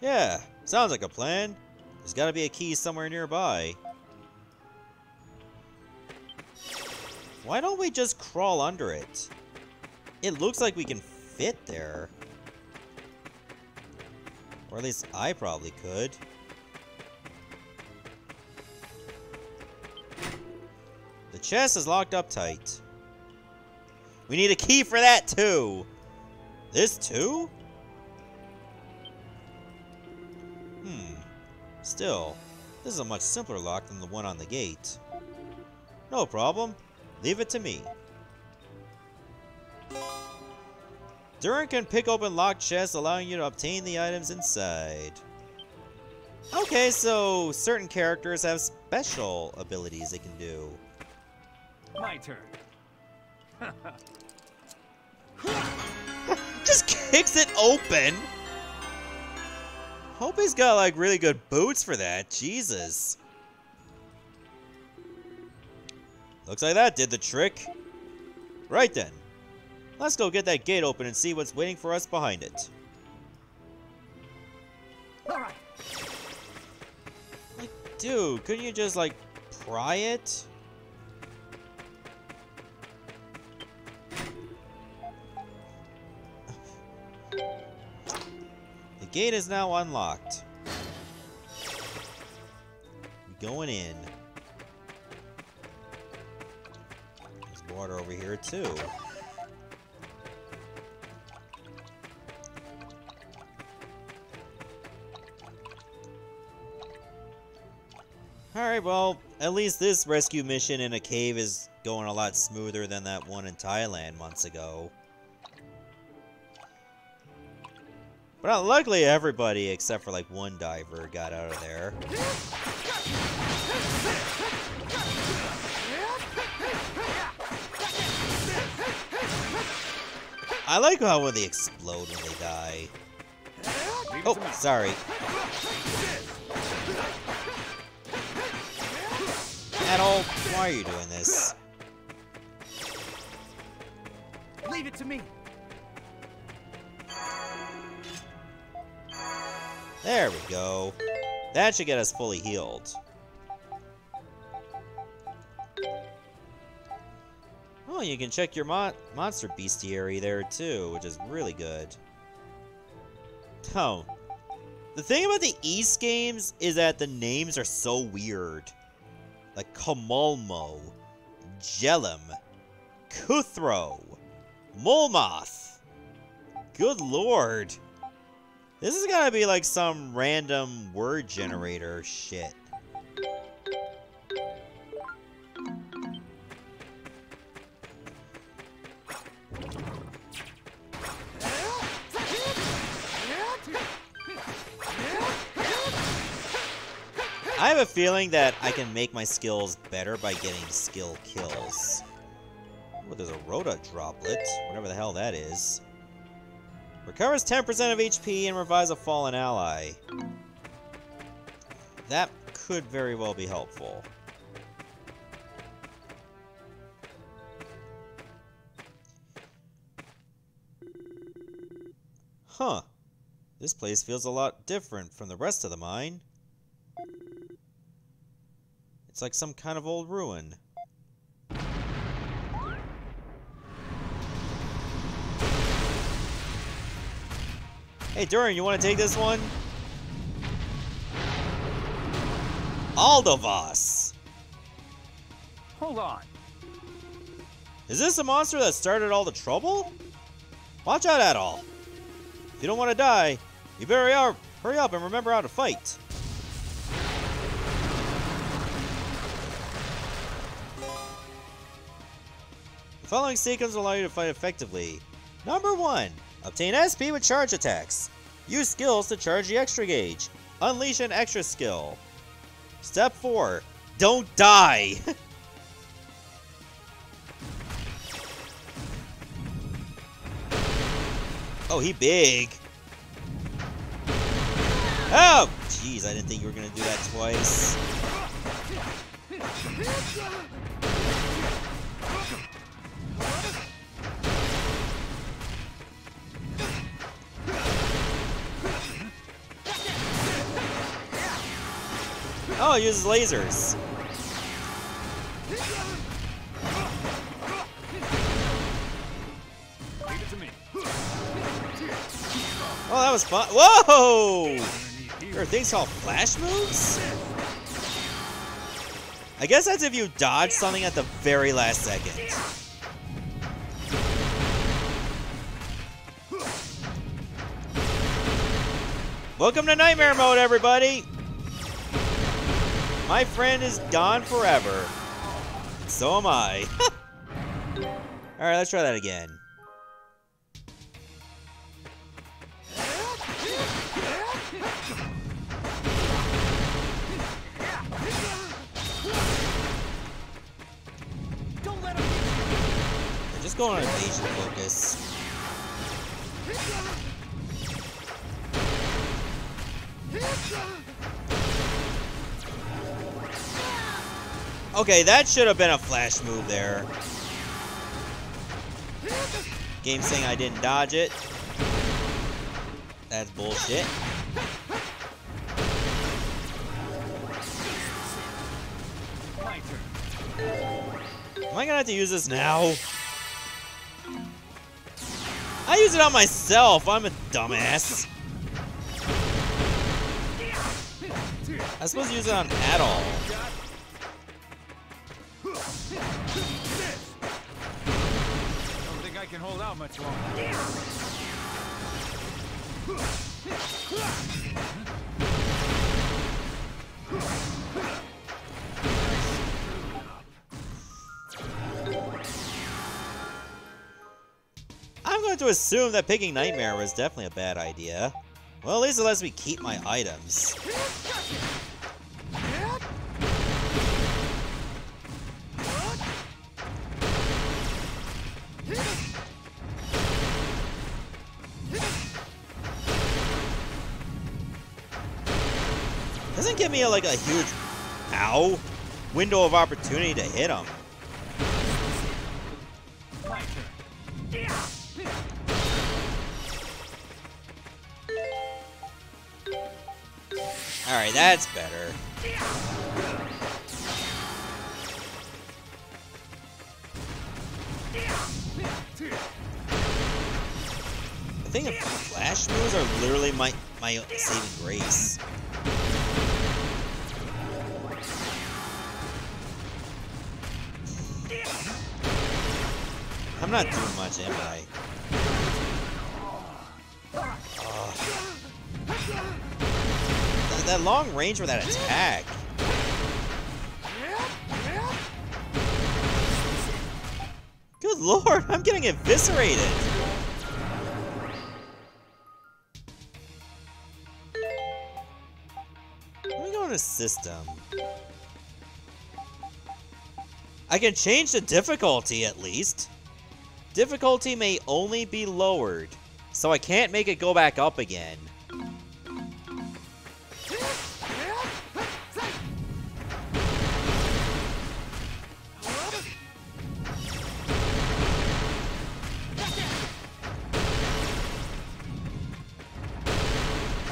Speaker 1: Yeah, sounds like a plan. There's gotta be a key somewhere nearby. Why don't we just crawl under it? It looks like we can fit there. Or at least I probably could. The chest is locked up tight. We need a key for that too! This too? Still, this is a much simpler lock than the one on the gate. No problem. Leave it to me. Durin can pick open locked chests, allowing you to obtain the items inside. Okay, so certain characters have special abilities they can do.
Speaker 2: My turn.
Speaker 1: Just kicks it open! Hope he's got, like, really good boots for that. Jesus. Looks like that did the trick. Right then. Let's go get that gate open and see what's waiting for us behind it.
Speaker 6: Alright.
Speaker 1: Like, dude, couldn't you just, like, pry it? The gate is now unlocked. We're going in. There's water over here, too. Alright, well, at least this rescue mission in a cave is going a lot smoother than that one in Thailand months ago. But luckily everybody, except for like one diver, got out of there. I like how when they explode when they die. Oh, sorry. Adol, why are you doing this?
Speaker 6: Leave it to me.
Speaker 1: There we go. That should get us fully healed. Oh, you can check your monster bestiary there too, which is really good. Oh. The thing about the East games is that the names are so weird. Like Kamalmo, Jellum, Kuthro, Molmoth. Good lord. This is gotta be like some random word generator shit. I have a feeling that I can make my skills better by getting skill kills. Oh, there's a Rhoda droplet, whatever the hell that is. Recovers 10% of HP and revives a fallen ally. That could very well be helpful. Huh. This place feels a lot different from the rest of the mine. It's like some kind of old ruin. Hey, Durin, you want to take this one? Aldovas!
Speaker 2: Hold on.
Speaker 1: Is this the monster that started all the trouble? Watch out, Adol. If you don't want to die, you better hurry up and remember how to fight. The following sequence will allow you to fight effectively. Number 1. Obtain SP with charge attacks. Use skills to charge the extra gauge. Unleash an extra skill. Step 4. Don't die! Oh, he big. Oh! Jeez, I didn't think you were gonna do that twice. Oh, he uses lasers.
Speaker 2: Leave it to me.
Speaker 1: Oh, that was fun. Whoa! There are things called flash moves? I guess that's if you dodge something at the very last second. Welcome to Nightmare Mode, everybody! My friend is gone forever. So am I. Alright, let's try that again. Just go on evasion focus. Okay, that should have been a flash move there. Game saying I didn't dodge it. That's bullshit. Am I gonna have to use this now? I use it on myself. I'm a dumbass. I'm supposed to use it on Adol.
Speaker 2: Don't think I can hold out much longer.
Speaker 1: I'm going to assume that picking Nightmare was definitely a bad idea. Well, at least it lets me keep my items. Doesn't give me like a huge, ow, window of opportunity to hit him. Alright, that's better. I think the flash moves are literally my saving grace. I'm not doing much, am I? That long range for that attack. Good lord, I'm getting eviscerated. Let me go into system. I can change the difficulty at least. Difficulty may only be lowered, so I can't make it go back up again.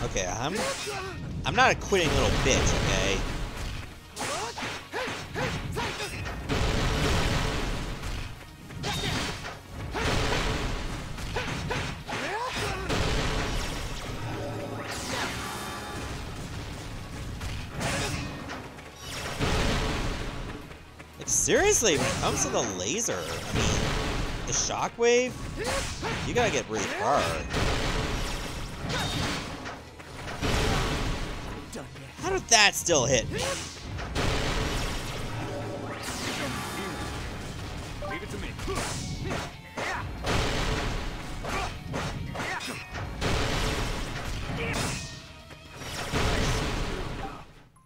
Speaker 1: Okay, I'm not a quitting little bitch, okay? Seriously, when it comes to the laser, I mean, the shockwave, you gotta get really far. How did that still hit me?
Speaker 2: Leave it to me.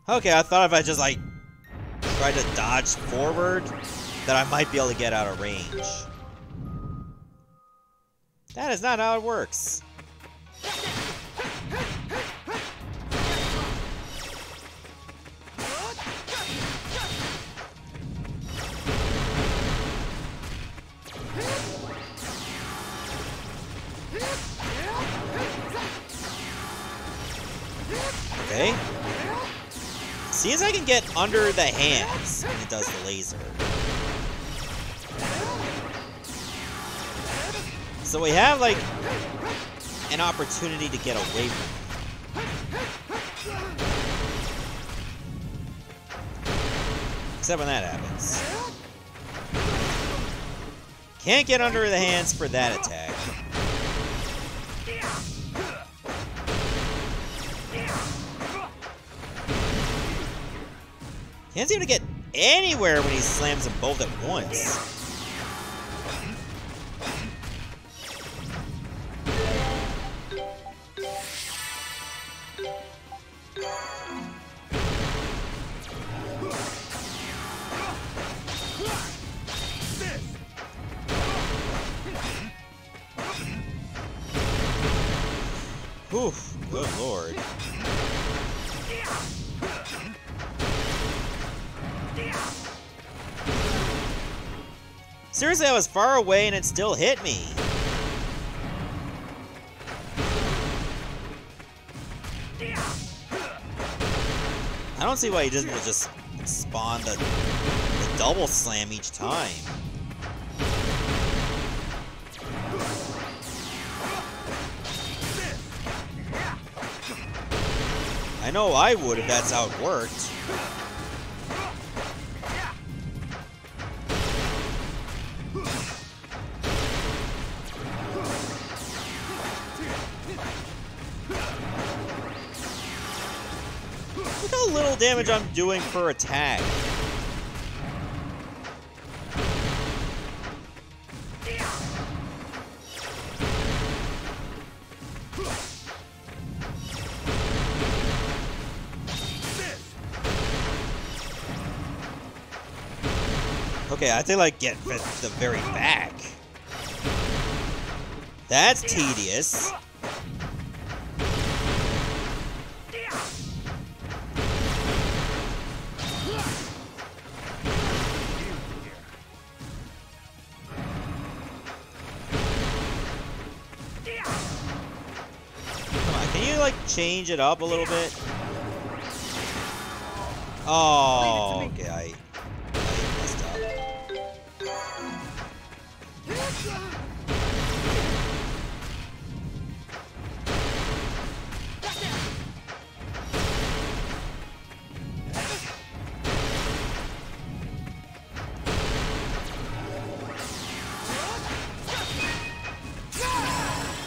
Speaker 1: Okay, I thought if I just, like, tried to dodge forward, that I might be able to get out of range. That is not how it works. Okay. Seems I can get under the hands when it does the laser. So we have, like, an opportunity to get away from it. Except when that happens. Can't get under the hands for that attack. Can't seem to get anywhere when he slams them both at once. Oof, good lord. Seriously, I was far away and it still hit me. I don't see why he doesn't just spawn the double slam each time. I know I would if that's how it worked. Look how little damage I'm doing per attack. Okay, I think like get at the very back. That's tedious. Come on, can you like change it up a little bit? Oh, okay, I messed up.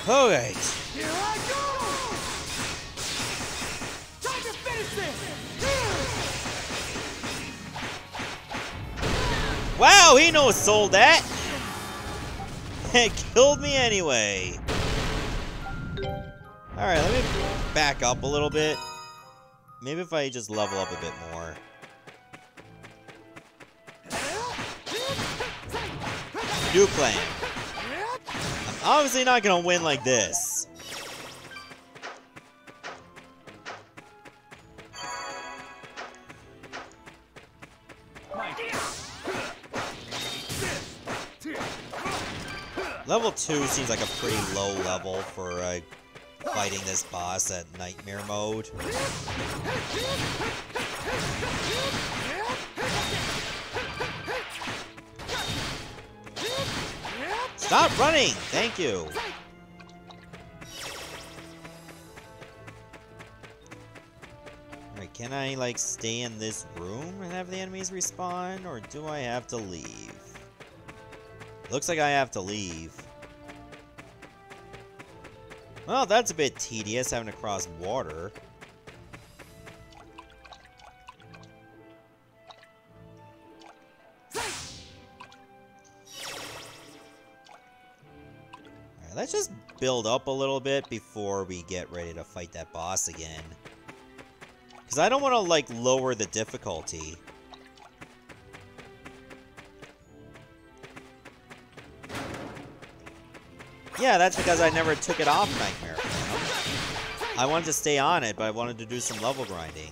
Speaker 1: All right.
Speaker 7: Here I go! Time to finish this!
Speaker 1: Wow, he no-sold that! It killed me anyway. Alright, let me back up a little bit. Maybe if I just level up a bit more. New plan. I'm obviously not gonna win like this. Level 2 seems like a pretty low level for fighting this boss at Nightmare mode. Stop running! Thank you! There we Alright, can I, like, stay in this room and have the enemies respawn? Or do I have to leave? Looks like I have to leave. Well, that's a bit tedious, having to cross water. Alright, let's just build up a little bit before we get ready to fight that boss again. Because I don't want to, like, lower the difficulty. Yeah, that's because I never took it off Nightmare Cam. I wanted to stay on it, but I wanted to do some level grinding.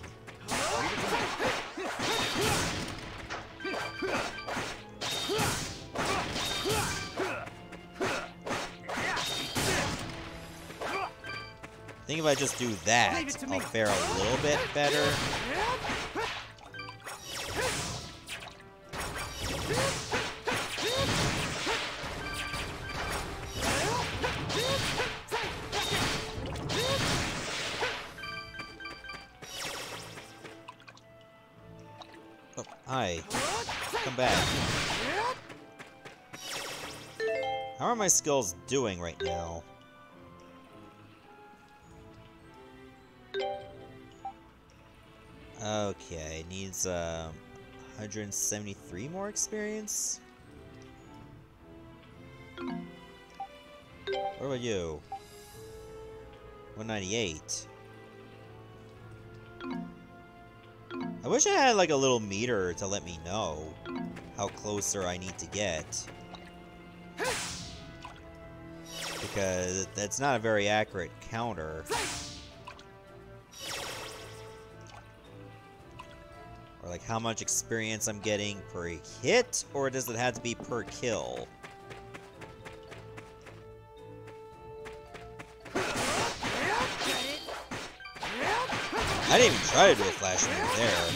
Speaker 1: I think if I just do that, I'll fare a little bit better. Oh, hi. Come back. How are my skills doing right now? Okay, needs 173 more experience. What about you? 198. I wish I had like a little meter to let me know how closer I need to get. Because that's not a very accurate counter. Or like how much experience I'm getting per hit, or does it have to be per kill? I didn't even try to do a flash move there.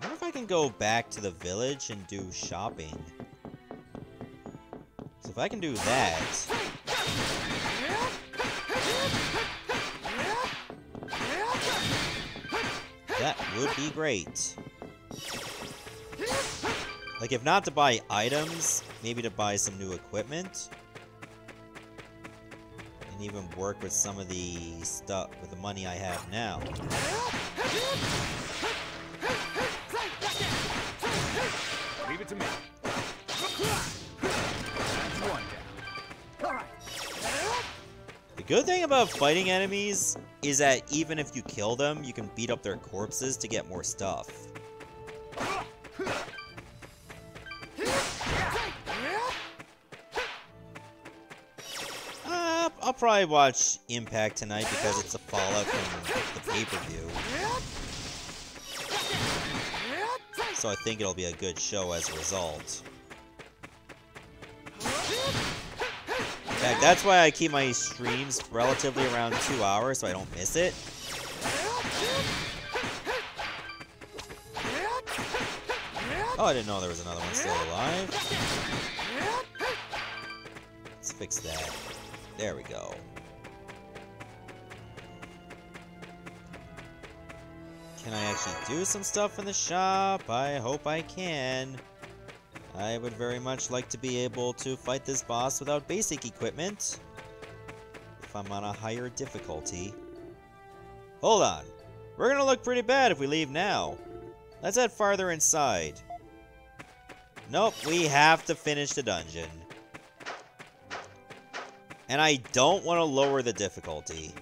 Speaker 1: I wonder if I can go back to the village and do shopping. So if I can do that... that would be great. Like, if not to buy items, maybe to buy some new equipment. And even work with some of the stuff, with the money I have now.
Speaker 2: Leave it to me. That's one down. All right.
Speaker 1: The good thing about fighting enemies is that even if you kill them, you can beat up their corpses to get more stuff. I'll probably watch Impact tonight because it's a fallout from the pay-per-view. So I think it'll be a good show as a result. In fact, that's why I keep my streams relatively around 2 hours so I don't miss it. Oh, I didn't know there was another one still alive. Let's fix that. There we go. Can I actually do some stuff in the shop? I hope I can. I would very much like to be able to fight this boss without basic equipment. If I'm on a higher difficulty. Hold on. We're gonna look pretty bad if we leave now. Let's head farther inside. Nope, we have to finish the dungeon. And I don't want to lower the difficulty.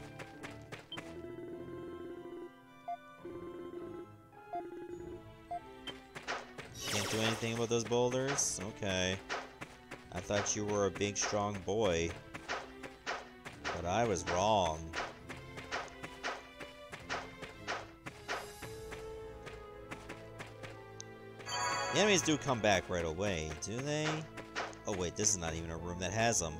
Speaker 1: Can't do anything about those boulders? Okay. I thought you were a big, strong boy. But I was wrong. The enemies do come back right away, do they? Oh wait, this is not even a room that has them.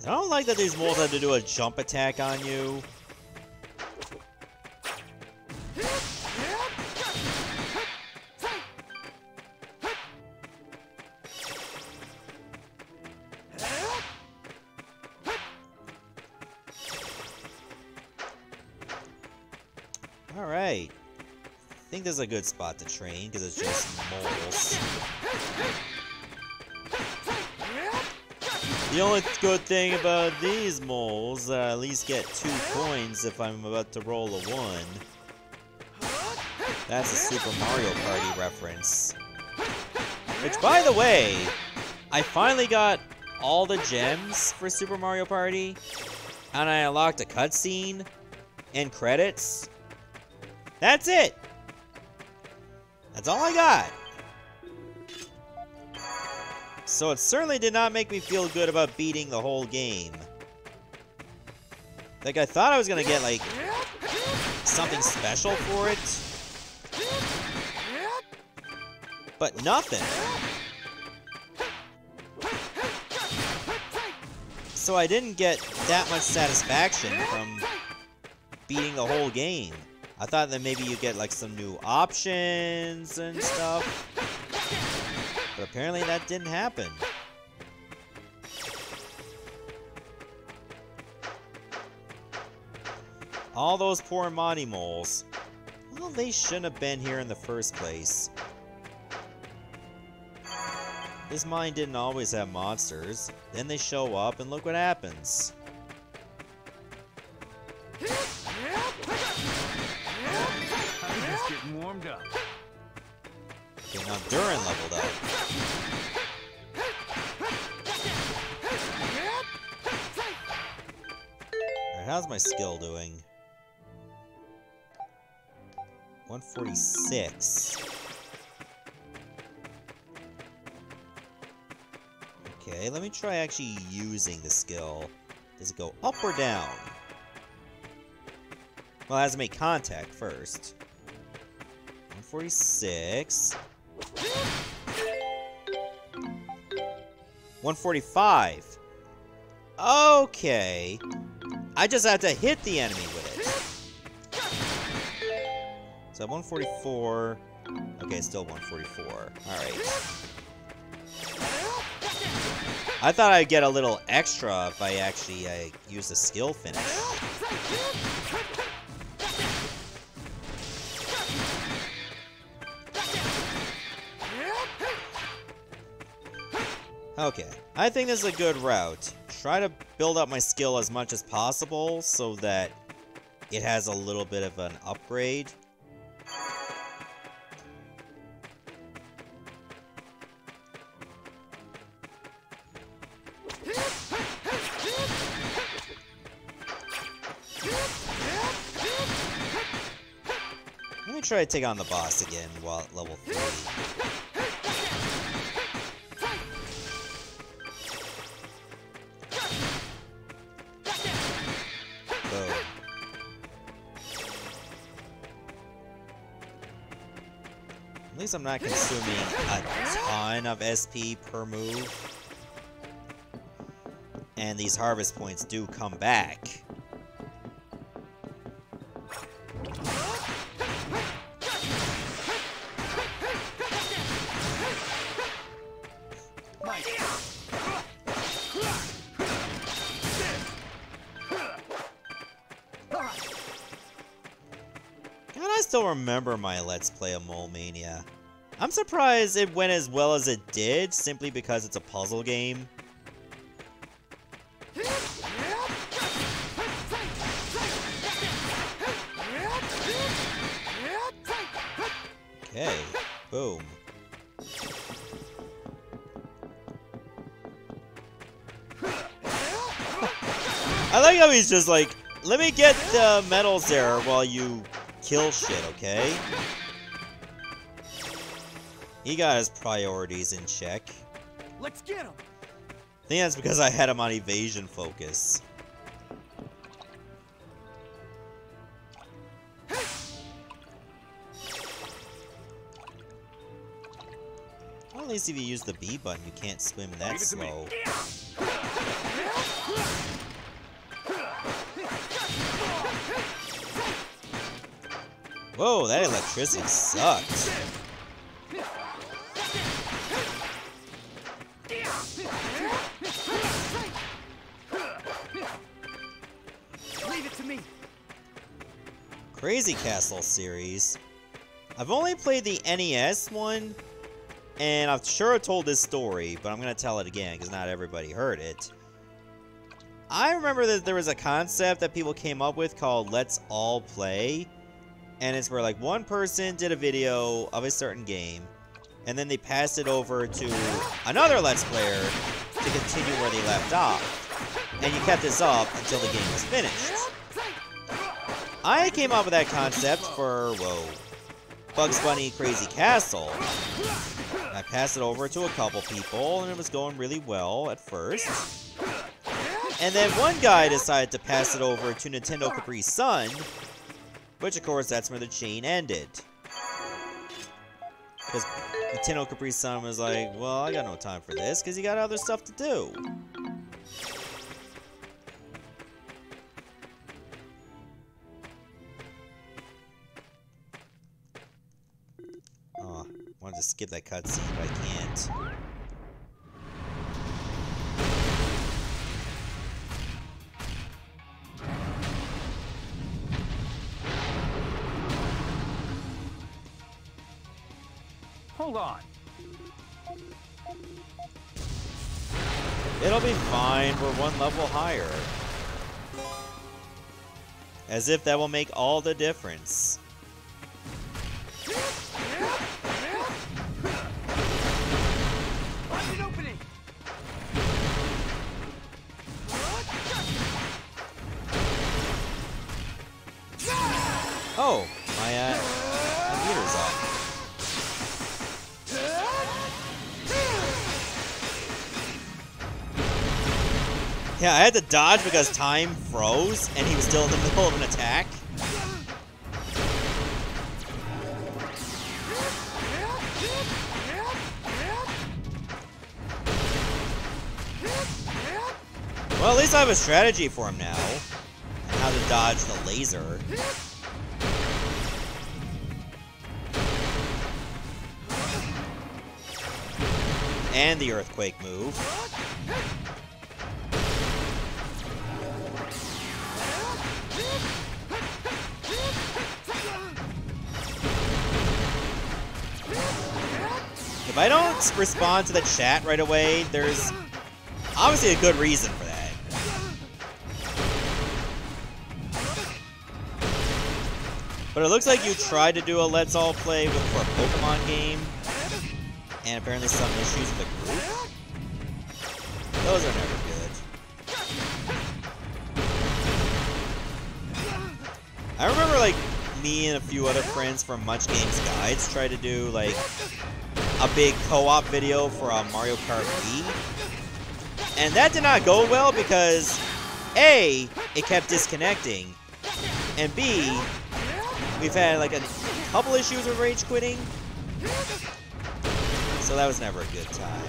Speaker 1: I don't like that these moles have to do a jump attack on you. Alright. I think this is a good spot to train, because it's just moles. The only good thing about these moles, I at least get 2 coins if I'm about to roll a 1. That's a Super Mario Party reference. Which, by the way, I finally got all the gems for Super Mario Party, and I unlocked a cutscene and credits. That's it! That's all I got. So it certainly did not make me feel good about beating the whole game. Like, I thought I was gonna get, like, something special for it. But nothing. So I didn't get that much satisfaction from beating the whole game. I thought that maybe you get, like, some new options and stuff. But apparently that didn't happen. All those poor Monty moles. Well, they shouldn't have been here in the first place. This mine didn't always have monsters. Then they show up and look what happens.
Speaker 2: I'm just getting warmed up.
Speaker 1: Okay, now Durin leveled up. Alright, how's my skill doing? 146. Okay, let me try actually using the skill. Does it go up or down? Well, it has to make contact first. 146. 145. Okay. I just have to hit the enemy with it. So 144. Okay, still 144. Alright. I thought I'd get a little extra if I actually use the skill finish. Okay, I think this is a good route. Try to build up my skill as much as possible so that it has a little bit of an upgrade. Let me try to take on the boss again while at level 3. At least I'm not consuming a ton of SP per move. And these harvest points do come back. I still remember my Let's Play of Mole Mania. I'm surprised it went as well as it did, simply because it's a puzzle game. Okay, boom. I like how he's just like, let me get the medals there while you kill shit, okay? He got his priorities in check.
Speaker 7: Let's get him.
Speaker 1: I think that's because I had him on evasion focus. Well, at least if you use the B button, you can't swim that slow. Whoa, that electricity sucks.
Speaker 7: Leave it to me.
Speaker 1: Crazy Castle series. I've only played the NES one, and I'm sure I told this story, but I'm going to tell it again because not everybody heard it. I remember that there was a concept that people came up with called Let's All Play, and it's where like one person did a video of a certain game, and then they passed it over to another Let's Player to continue where they left off, and you kept this up until the game was finished. I came up with that concept for, Bugs Bunny Crazy Castle. I passed it over to a couple people, and it was going really well at first. And then one guy decided to pass it over to Nintendo Capri Sun, which of course that's where the chain ended. Because Nintendo Capri Sun was like, well, I got no time for this, because you got other stuff to do. Oh, I wanted to skip that cutscene, but I can't.
Speaker 2: Hold on.
Speaker 1: It'll be fine, we're one level higher. As if that will make all the difference.
Speaker 7: Find an opening.
Speaker 1: Oh, my meter's up. Yeah, I had to dodge because time froze, and he was still in the middle of an attack. Well, at least I have a strategy for him now. And how to dodge the laser. And the earthquake move. If I don't respond to the chat right away, there's obviously a good reason for that. But it looks like you tried to do a Let's All Play for a Pokemon game, and apparently some issues with the group. Those are never good. I remember, like, me and a few other friends from Much Games Guides tried to do, like, a big co-op video for Mario Kart Wii. And that did not go well because, A, it kept disconnecting, and B, we've had, like, a couple issues with rage quitting. So that was never a good time.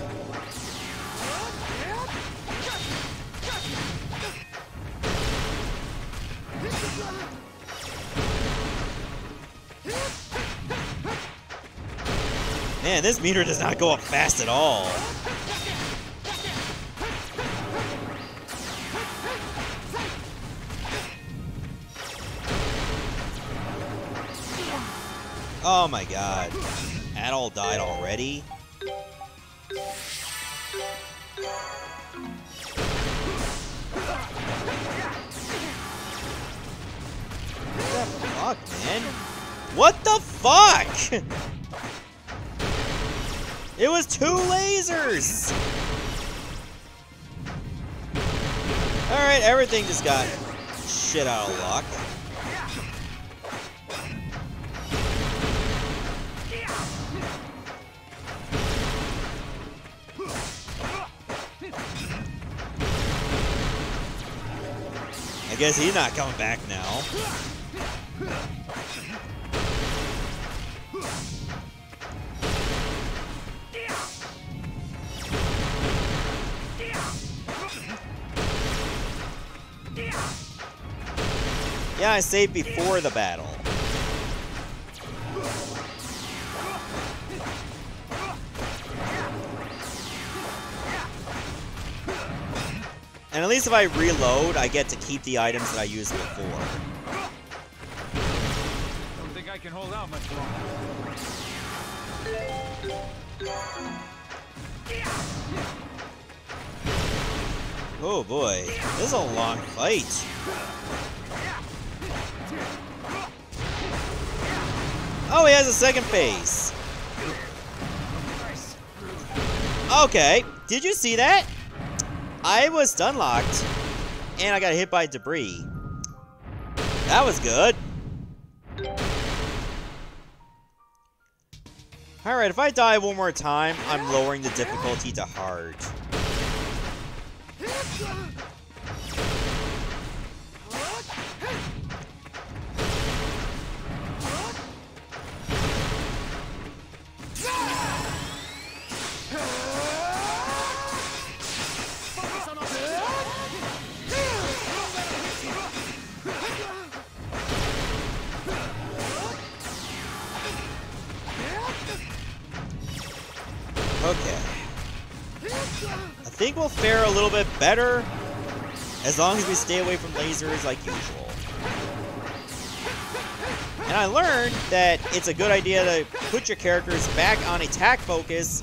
Speaker 1: Man, this meter does not go up fast at all. Oh my god. That all died already? What the fuck, man? What the fuck? It was 2 lasers! Alright, everything just got shit out of luck. I guess he's not coming back now. Yeah, I saved before the battle. And at least if I reload, I get to keep the items that I used before.
Speaker 2: Don't think I can hold out much longer.
Speaker 1: Oh boy, this is a long fight. Oh, he has a second phase. Okay, did you see that? I was stun locked, and I got hit by debris. That was good. Alright, if I die one more time, I'm lowering the difficulty to hard. Okay. I think we'll fare a little bit better as long as we stay away from lasers like usual. And I learned that it's a good idea to put your characters back on attack focus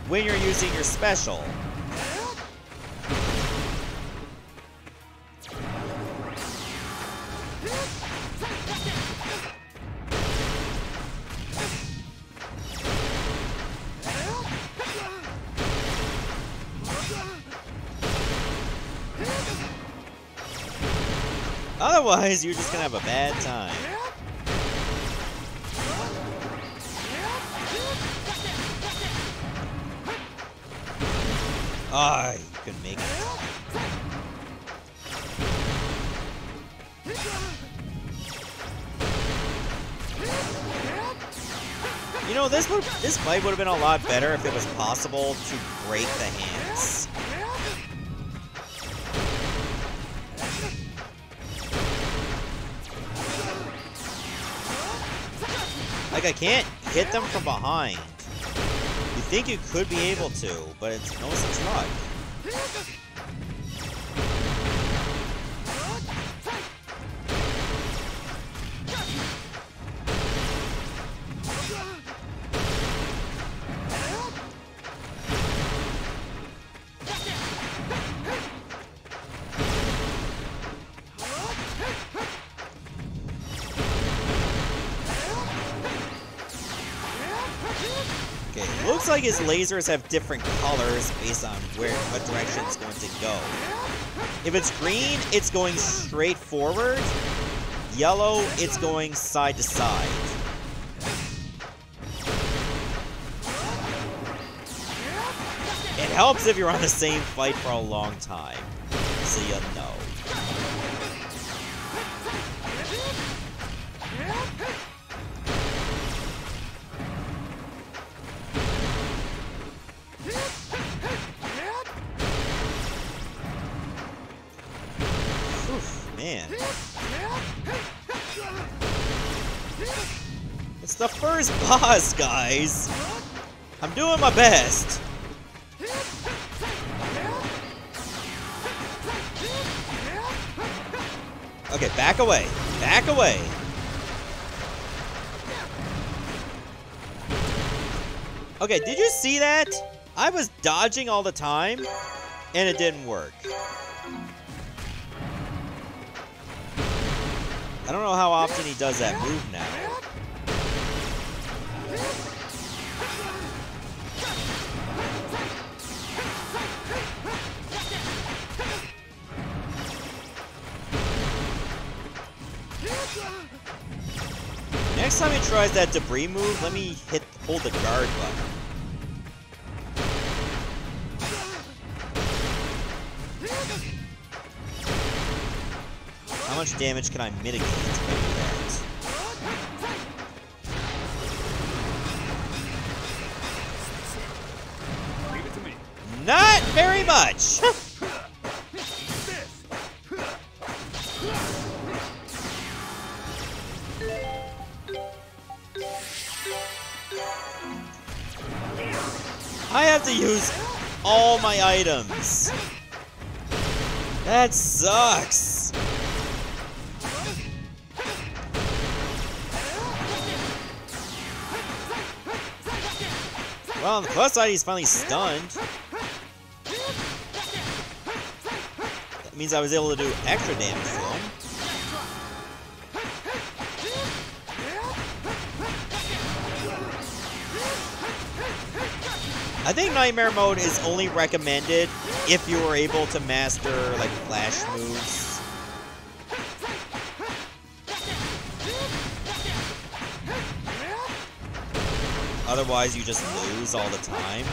Speaker 1: when you're using your special. Otherwise, you're just gonna have a bad time. Ah, you couldn't make it. You know, this fight would have been a lot better if it was possible to break the hands. Like, I can't hit them from behind. You think you could be able to, but it's no such luck. Looks like his lasers have different colors based on what direction it's going to go. If it's green, it's going straight forward. Yellow, it's going side to side. It helps if you're on the same fight for a long time, so you know. Man. It's the first boss, guys! I'm doing my best! Okay, back away. Back away! Okay, did you see that? I was dodging all the time, and it didn't work. I don't know how often he does that move now. Next time he tries that debris move, let me hold the guard button. How much damage can I mitigate if I do that?
Speaker 2: Leave it to me.
Speaker 1: Not very much! have to use all my items. That sucks. Well, on the plus side, he's finally stunned. That means I was able to do extra damage to him. I think Nightmare Mode is only recommended if you were able to master, like, flash moves. Otherwise, you just lose all the time.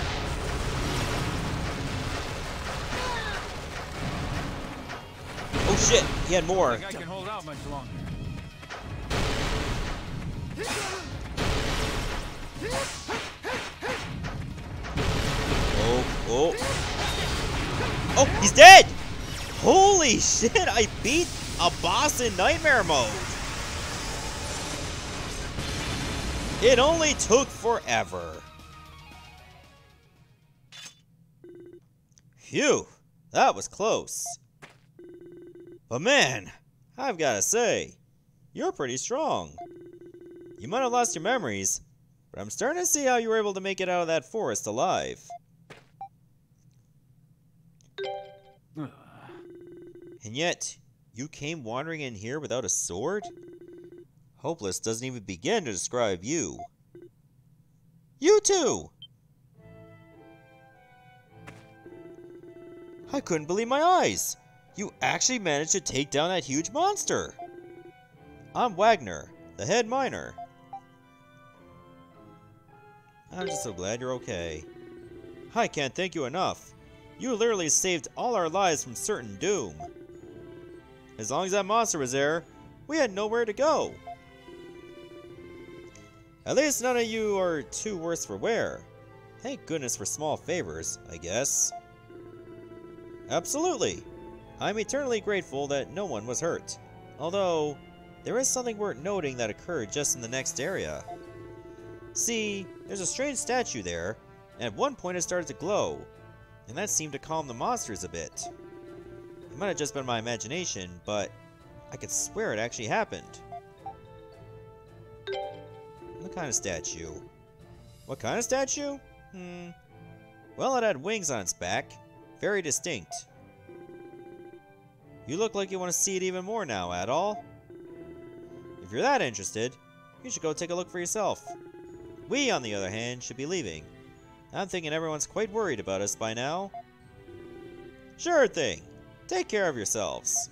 Speaker 1: Oh shit, he had more.
Speaker 2: I think I can hold out much longer.
Speaker 1: Oh. Oh, he's dead! Holy shit, I beat a boss in Nightmare Mode. It only took forever. Phew, that was close. But man, I've gotta say, you're pretty strong. You might have lost your memories, but I'm starting to see how you were able to make it out of that forest alive. And yet, you came wandering in here without a sword? Hopeless doesn't even begin to describe you. You too! I couldn't believe my eyes! You actually managed to take down that huge monster! I'm Wagner, the head miner. I'm just so glad you're okay. I can't thank you enough. You literally saved all our lives from certain doom. As long as that monster was there, we had nowhere to go. At least none of you are too worse for wear. Thank goodness for small favors, I guess. Absolutely. I'm eternally grateful that no one was hurt. Although, there is something worth noting that occurred just in the next area. See, there's a strange statue there, and at one point it started to glow, and that seemed to calm the monsters a bit. It might have just been my imagination, but I could swear it actually happened. What kind of statue? What kind of statue? Well, it had wings on its back. Very distinct. You look like you want to see it even more now, Adol. If you're that interested, you should go take a look for yourself. We, on the other hand, should be leaving. I'm thinking everyone's quite worried about us by now. Sure thing. Take care of yourselves.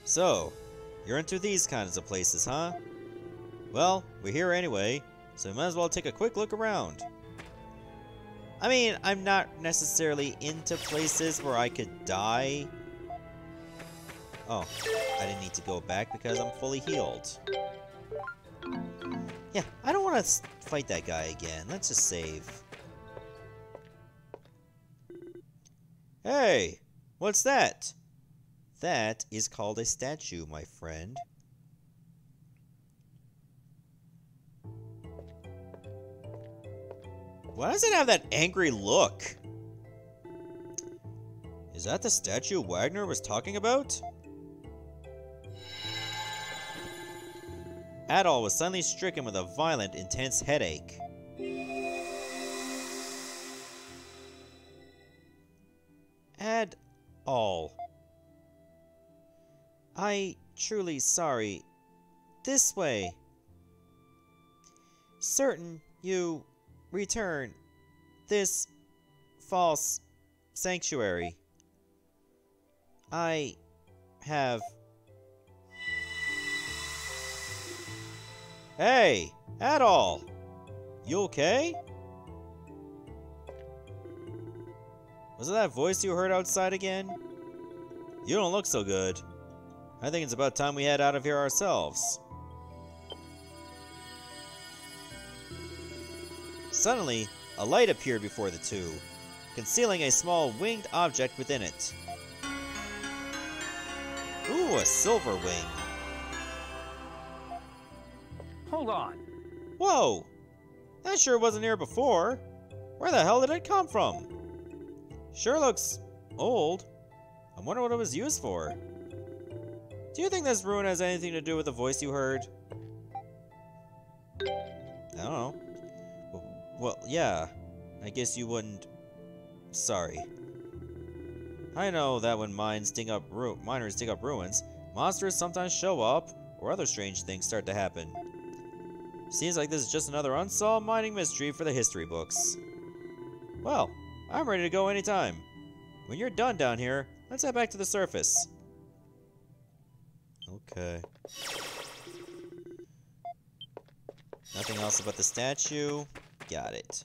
Speaker 1: So, you're into these kinds of places, huh? Well, we're here anyway, so we might as well take a quick look around. I mean, I'm not necessarily into places where I could die. Oh, I didn't need to go back because I'm fully healed. Yeah, I don't want to fight that guy again. Let's just save. Hey, what's that? That is called a statue, my friend. Why does it have that angry look? Is that the statue Wagner was talking about? Adol was suddenly stricken with a violent, intense headache. Adol. Truly sorry. This way. Certain you return this false sanctuary. I have... Hey, Adol! You okay? Was it that voice you heard outside again? You don't look so good. I think it's about time we head out of here ourselves. Suddenly, a light appeared before the two, concealing a small winged object within it. Ooh, a silver wing.
Speaker 2: Hold on.
Speaker 1: Whoa! That sure wasn't here before. Where the hell did it come from? Sure looks old. I wonder what it was used for. Do you think this ruin has anything to do with the voice you heard? I don't know. Well, yeah. I guess you wouldn't... Sorry. I know that when miners dig up ruins, monsters sometimes show up, or other strange things start to happen. Seems like this is just another unsolved mining mystery for the history books. Well, I'm ready to go anytime. When you're done down here, let's head back to the surface. Okay. Nothing else about the statue. Got it.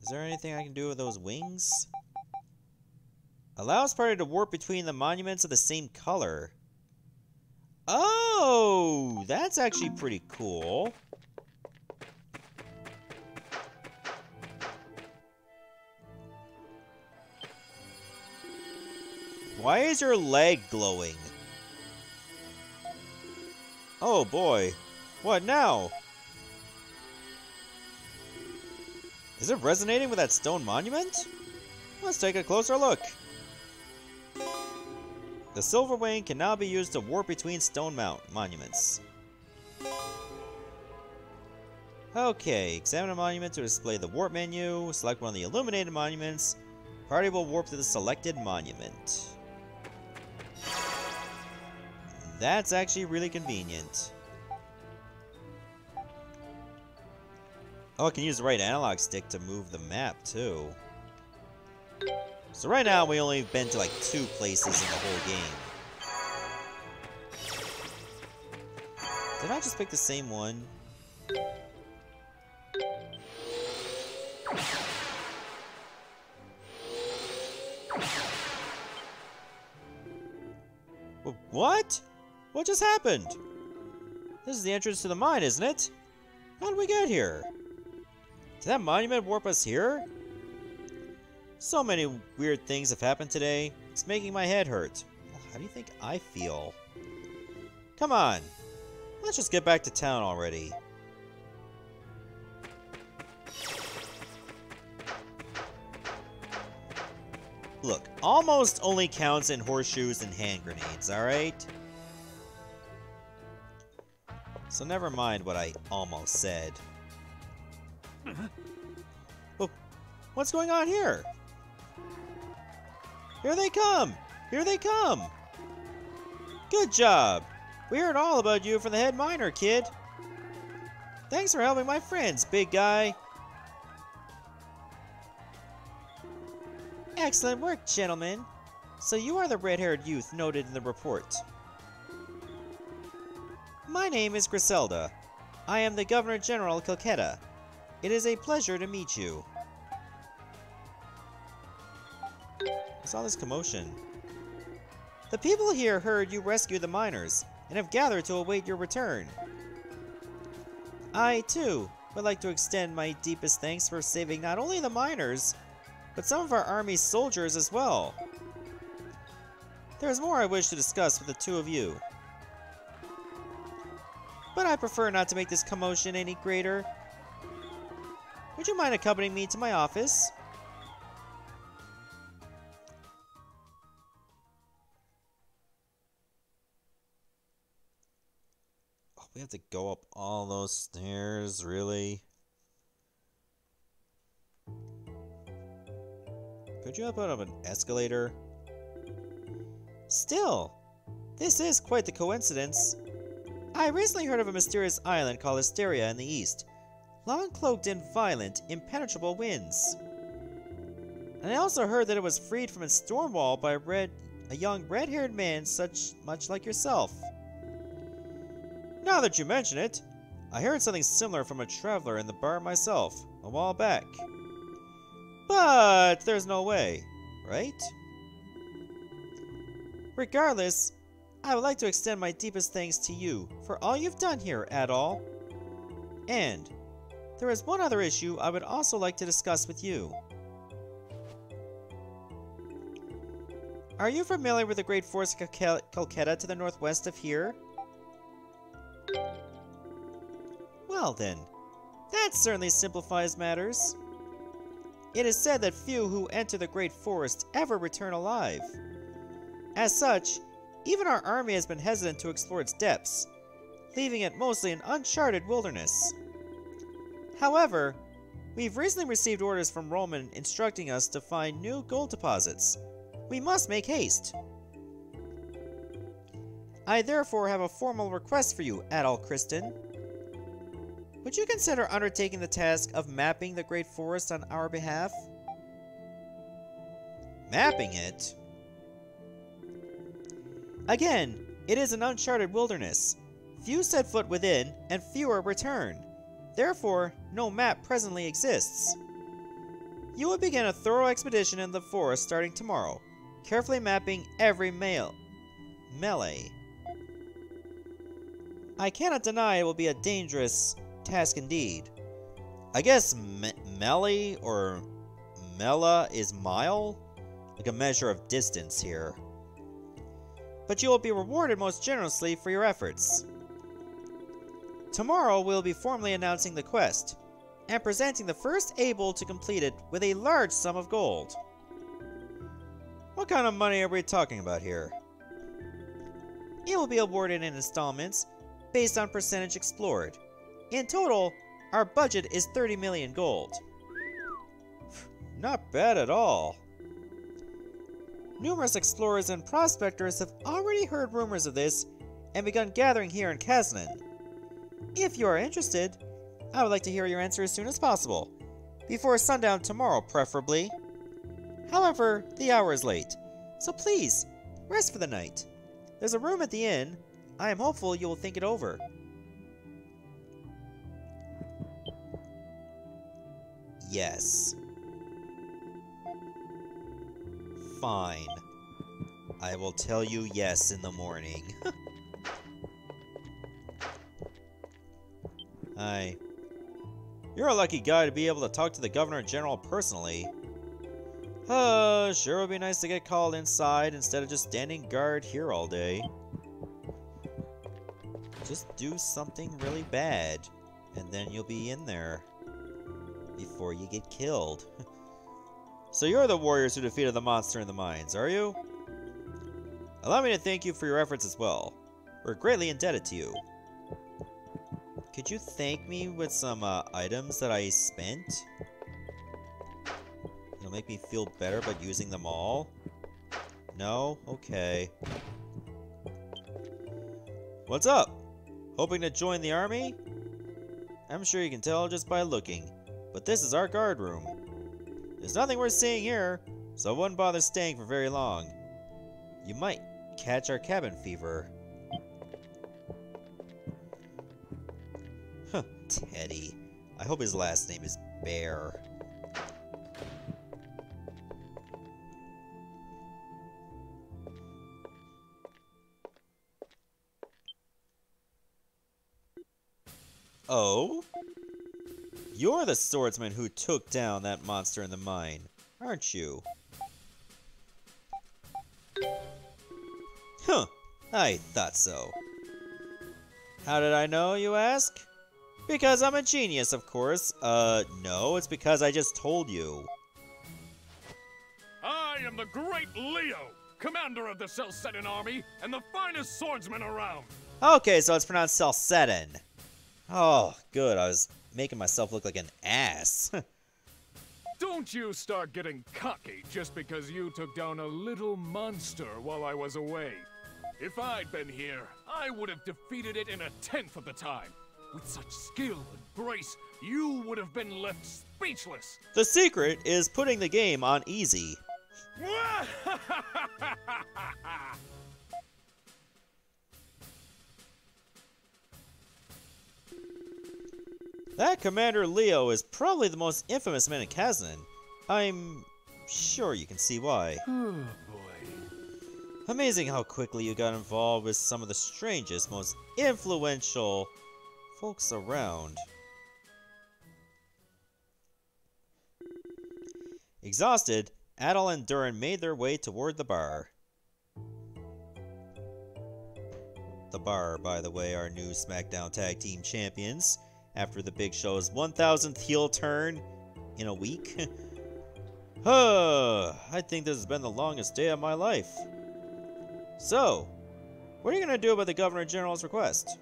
Speaker 1: Is there anything I can do with those wings? Allows party to warp between the monuments of the same color. Oh, that's actually pretty cool. Why is your leg glowing? Oh boy. What now? Is it resonating with that stone monument? Let's take a closer look. The silver wing can now be used to warp between stone monuments. Okay, examine a monument to display the warp menu. Select one of the illuminated monuments. Party will warp to the selected monument. That's actually really convenient. Oh, I can use the right analog stick to move the map, too. So right now, we only been to like 2 places in the whole game. Did I just pick the same one? What? What just happened? This is the entrance to the mine, isn't it? How did we get here? Did that monument warp us here? So many weird things have happened today. It's making my head hurt. Well, how do you think I feel? Come on. Let's just get back to town already. Look, almost only counts in horseshoes and hand grenades, alright? So never mind what I almost said. Oh, what's going on here? Here they come! Here they come! Good job! We heard all about you from the head miner, kid. Thanks for helping my friends, big guy. Excellent work, gentlemen. So you are the red-haired youth noted in the report. My name is Griselda. I am the Governor General of Celceta. It is a pleasure to meet you. What's all this commotion? The people here heard you rescued the miners, and have gathered to await your return. I, too, would like to extend my deepest thanks for saving not only the miners, but some of our army's soldiers as well. There is more I wish to discuss with the two of you. But I prefer not to make this commotion any greater. Would you mind accompanying me to my office? Oh, we have to go up all those stairs, really? Could you hop out of an escalator? Still, this is quite the coincidence. I recently heard of a mysterious island called Hysteria in the east, long cloaked in violent, impenetrable winds. And I also heard that it was freed from its storm wall by a young red-haired man much like yourself. Now that you mention it, I heard something similar from a traveler in the bar myself, a while back. But there's no way, right? Regardless, I would like to extend my deepest thanks to you for all you've done here, Adol. And there is one other issue I would also like to discuss with you. Are you familiar with the great forest of Celceta to the northwest of here? Well then, that certainly simplifies matters. It is said that few who enter the great forest ever return alive. As such, even our army has been hesitant to explore its depths, leaving it mostly an uncharted wilderness. However, we've recently received orders from Roman instructing us to find new gold deposits. We must make haste. I therefore have a formal request for you, Adol Kristen. Would you consider undertaking the task of mapping the Great Forest on our behalf? Mapping it? Again, it is an uncharted wilderness. Few set foot within, and fewer return. Therefore, no map presently exists. You will begin a thorough expedition in the forest starting tomorrow, carefully mapping every melee. I cannot deny it will be a dangerous task indeed. I guess melee or mela is mile? Like a measure of distance here. But you will be rewarded most generously for your efforts. Tomorrow we'll be formally announcing the quest, and presenting the first able to complete it with a large sum of gold. What kind of money are we talking about here? It will be awarded in installments, based on percentage explored. In total, our budget is 30 million gold. Not bad at all. Numerous explorers and prospectors have already heard rumors of this and begun gathering here in Kaznan. If you are interested, I would like to hear your answer as soon as possible, before sundown tomorrow preferably. However, the hour is late, so please, rest for the night. There's a room at the inn. I am hopeful you will think it over. Yes. Fine. I will tell you yes in the morning. You're a lucky guy to be able to talk to the Governor General personally. Sure would be nice to get called inside instead of just standing guard here all day. Just do something really bad, and then you'll be in there before you get killed. So you're the warriors who defeated the monster in the mines, are you? Allow me to thank you for your efforts as well. We're greatly indebted to you. Could you thank me with some items that I spent? It'll make me feel better about using them all? No? Okay. What's up? Hoping to join the army? I'm sure you can tell just by looking, but this is our guard room. There's nothing worth seeing here, so I wouldn't bother staying for very long. You might catch our cabin fever. Huh, Teddy. I hope his last name is Bear. Oh? You're the swordsman who took down that monster in the mine, aren't you? Huh, I thought so. How did I know, you ask? Because I'm a genius, of course. No, it's because I just told you.
Speaker 8: I am the great Leo, commander of the Celcetan army, and the finest swordsman around.
Speaker 1: Okay, so it's pronounced Celcetan. Oh, good, I was making myself look like an ass.
Speaker 8: Don't you start getting cocky just because you took down a little monster while I was away. If I'd been here, I would have defeated it in a tenth of the time. With such skill and grace, you would have been left speechless.
Speaker 1: The secret is putting the game on easy. That Commander Leo is probably the most infamous man in Kaznan. I'm sure you can see why.
Speaker 8: Oh boy.
Speaker 1: Amazing how quickly you got involved with some of the strangest, most influential folks around. Exhausted, Adol and Durin made their way toward the bar. the Bar, by the way, our new SmackDown Tag Team Champions, after the Big Show's 1000th heel turn in a week. I think this has been the longest day of my life. So, what are you going to do about the Governor General's request?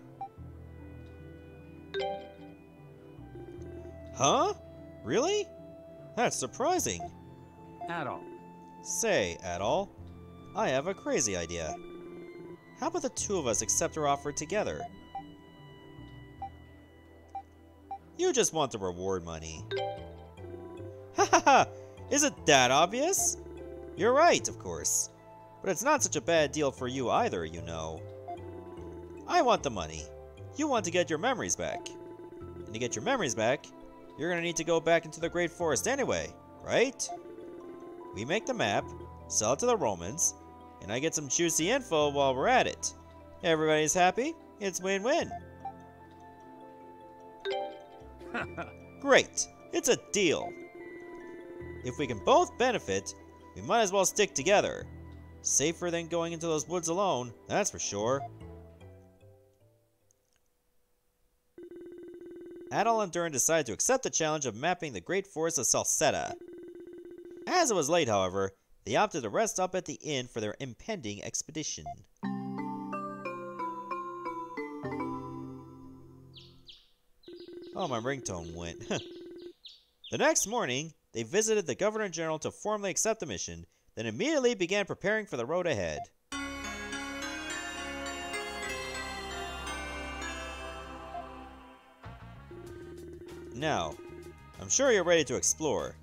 Speaker 1: Huh? Really? That's surprising.
Speaker 2: Adol.
Speaker 1: Say, Adol, I have a crazy idea. How about the two of us accept her offer together? You just want the reward money. Ha ha ha! Is it that obvious? You're right, of course. But it's not such a bad deal for you either, you know. I want the money. You want to get your memories back. And to get your memories back, you're gonna need to go back into the Great Forest anyway, right? We make the map, sell it to the Romans, and I get some juicy info while we're at it. Everybody's happy? It's win-win. Great! It's a deal! If we can both benefit, we might as well stick together. Safer than going into those woods alone, that's for sure. Adol and Durin decided to accept the challenge of mapping the Great Forest of Celceta. As it was late, however, they opted to rest up at the inn for their impending expedition. Oh, my ringtone went. The next morning, they visited the Governor General to formally accept the mission, then immediately began preparing for the road ahead. Now, I'm sure you're ready to explore,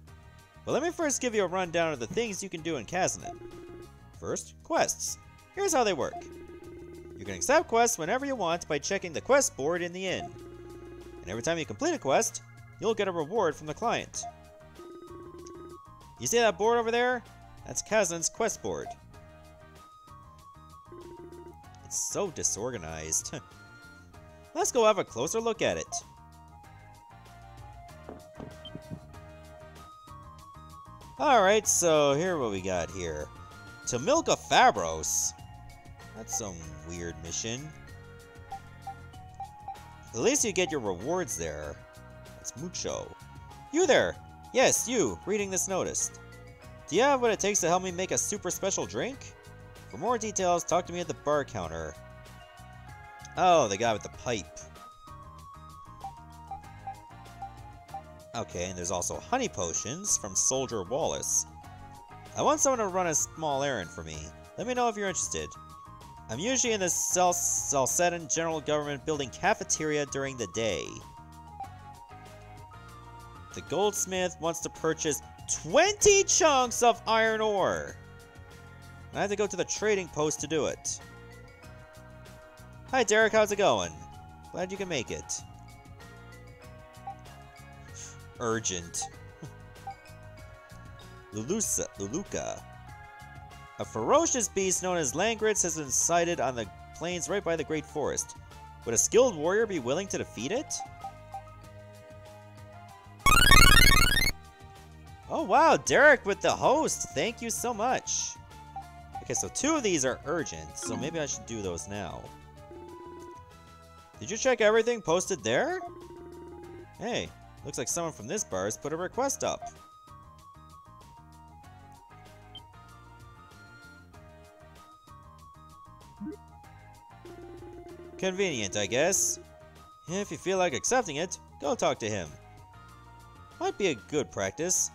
Speaker 1: but let me first give you a rundown of the things you can do in Kazanin. First, quests. Here's how they work. You can accept quests whenever you want by checking the quest board in the inn. And every time you complete a quest, you'll get a reward from the client. You see that board over there? That's Kazanin's quest board. It's so disorganized. Let's go have a closer look at it. Alright, so here what we got here. To milk a Fabros. That's some weird mission. At least you get your rewards there. That's mucho. You there! Yes, you, reading this notice. Do you have what it takes to help me make a super special drink? For more details, talk to me at the bar counter. Oh, the guy with the pipe. Okay, and there's also honey potions from Soldier Wallace. I want someone to run a small errand for me. Let me know if you're interested. I'm usually in the Celcetan General Government building cafeteria during the day. The Goldsmith wants to purchase 20 chunks of iron ore. I have to go to the trading post to do it. Hi Derek, how's it going? Glad you can make it. Urgent. Luluka. A ferocious beast known as Langritz has been sighted on the plains right by the Great Forest. Would a skilled warrior be willing to defeat it? Oh wow, Derek with the host! Thank you so much! Okay, so 2 of these are urgent, so maybe I should do those now. Did you check everything posted there? Hey, looks like someone from this bar has put a request up. Convenient, I guess. If you feel like accepting it, go talk to him. Might be a good practice.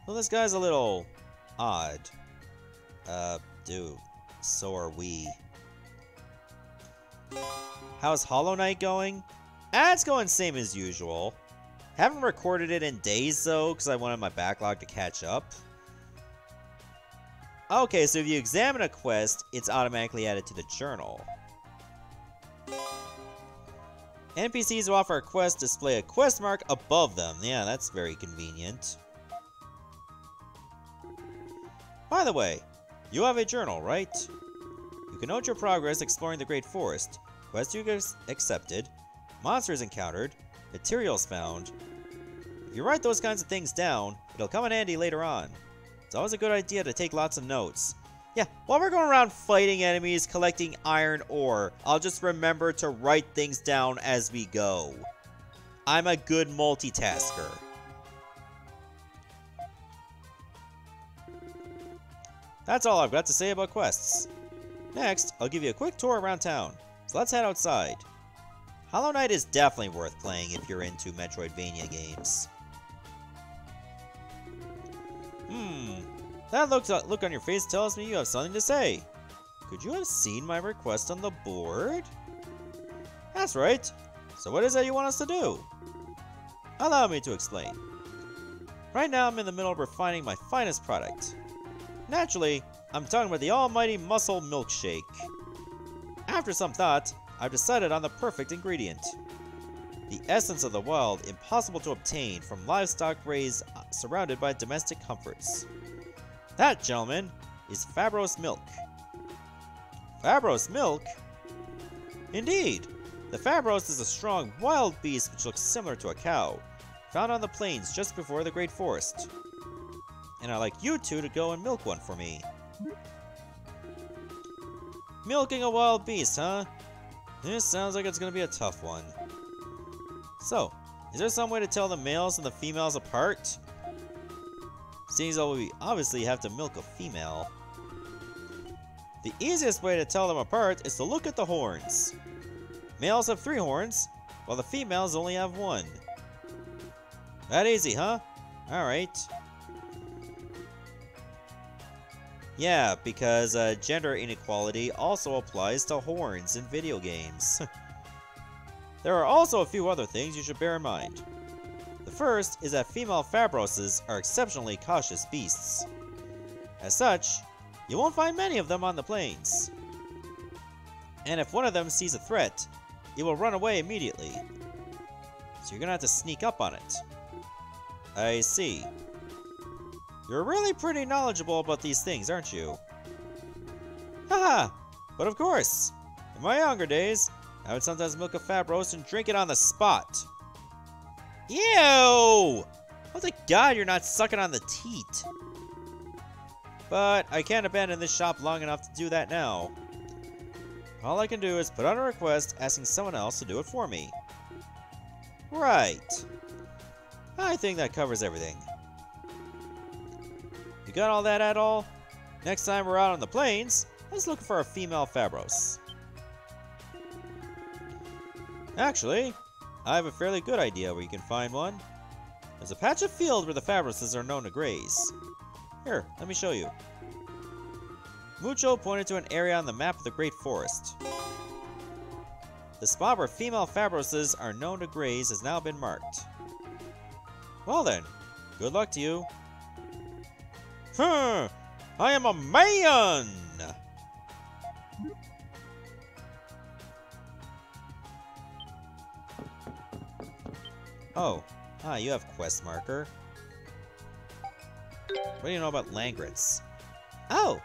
Speaker 1: Well, this guy's a little odd. Dude, so are we. How's Hollow Knight going? It's going same as usual. Haven't recorded it in days though, because I wanted my backlog to catch up. Okay, so if you examine a quest, it's automatically added to the journal. NPCs who offer a quest display a quest mark above them. Yeah, that's very convenient. By the way, you have a journal, right? You can note your progress exploring the Great Forest, quests you accepted, monsters encountered, materials found. If you write those kinds of things down, it'll come in handy later on. It's always a good idea to take lots of notes. Yeah, while we're going around fighting enemies, collecting iron ore, I'll just remember to write things down as we go. I'm a good multitasker. That's all I've got to say about quests. Next, I'll give you a quick tour around town. So let's head outside. Hollow Knight is definitely worth playing if you're into Metroidvania games. That look on your face tells me you have something to say. Could you have seen my request on the board? That's right. So what is it you want us to do? Allow me to explain. Right now I'm in the middle of refining my finest product. Naturally, I'm talking about the almighty muscle milkshake. After some thought, I've decided on the perfect ingredient. The essence of the wild, impossible to obtain from livestock raised surrounded by domestic comforts. That, gentlemen, is Fabros milk. Fabros milk? Indeed. The Fabros is a strong, wild beast which looks similar to a cow, found on the plains just before the Great Forest. And I'd like you two to go and milk one for me. Milking a wild beast, huh? This sounds like it's gonna be a tough one. So, is there some way to tell the males and the females apart? Seeing as we obviously have to milk a female. The easiest way to tell them apart is to look at the horns. Males have 3 horns, while the females only have 1. That easy, huh? Alright. Yeah, because gender inequality also applies to horns in video games. There are also a few other things you should bear in mind. The first is that female Fabroses are exceptionally cautious beasts. As such, you won't find many of them on the plains. And if one of them sees a threat, it will run away immediately. So you're gonna have to sneak up on it. I see. You're really pretty knowledgeable about these things, aren't you? Haha! But of course! In my younger days, I would sometimes milk a Fabros and drink it on the spot. Ew! Oh, thank God you're not sucking on the teat. But I can't abandon this shop long enough to do that now. All I can do is put on a request asking someone else to do it for me. Right. I think that covers everything. You got all that at all? Next time we're out on the plains, let's look for a female Fabros. Actually, I have a fairly good idea where you can find one. There's a patch of field where the Fabroses are known to graze. Here, let me show you. Mucho pointed to an area on the map of the Great Forest. The spot where female Fabroses are known to graze has now been marked. Well then, good luck to you. I am a man! Oh, you have quest marker. What do you know about Langrets? Oh,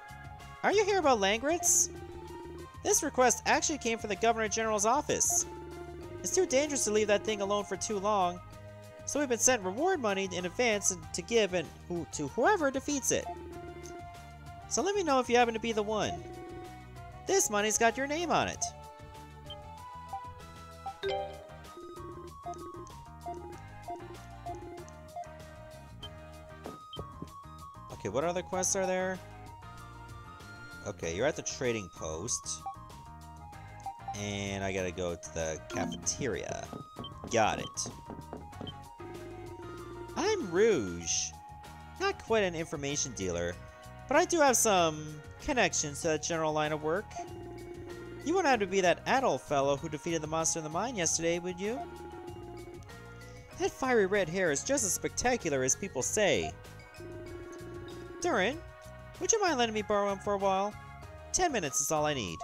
Speaker 1: are you here about Langrets? This request actually came from the Governor General's office. It's too dangerous to leave that thing alone for too long, so we've been sent reward money in advance to give to whoever defeats it. So let me know if you happen to be the one. This money's got your name on it. Okay, what other quests are there? Okay, you're at the trading post. And I gotta go to the cafeteria. Got it. I'm Rouge. Not quite an information dealer, but I do have some connections to that general line of work. You wouldn't have to be that adult fellow who defeated the monster in the mine yesterday, would you? That fiery red hair is just as spectacular as people say. Durin, would you mind letting me borrow him for a while? 10 minutes is all I need.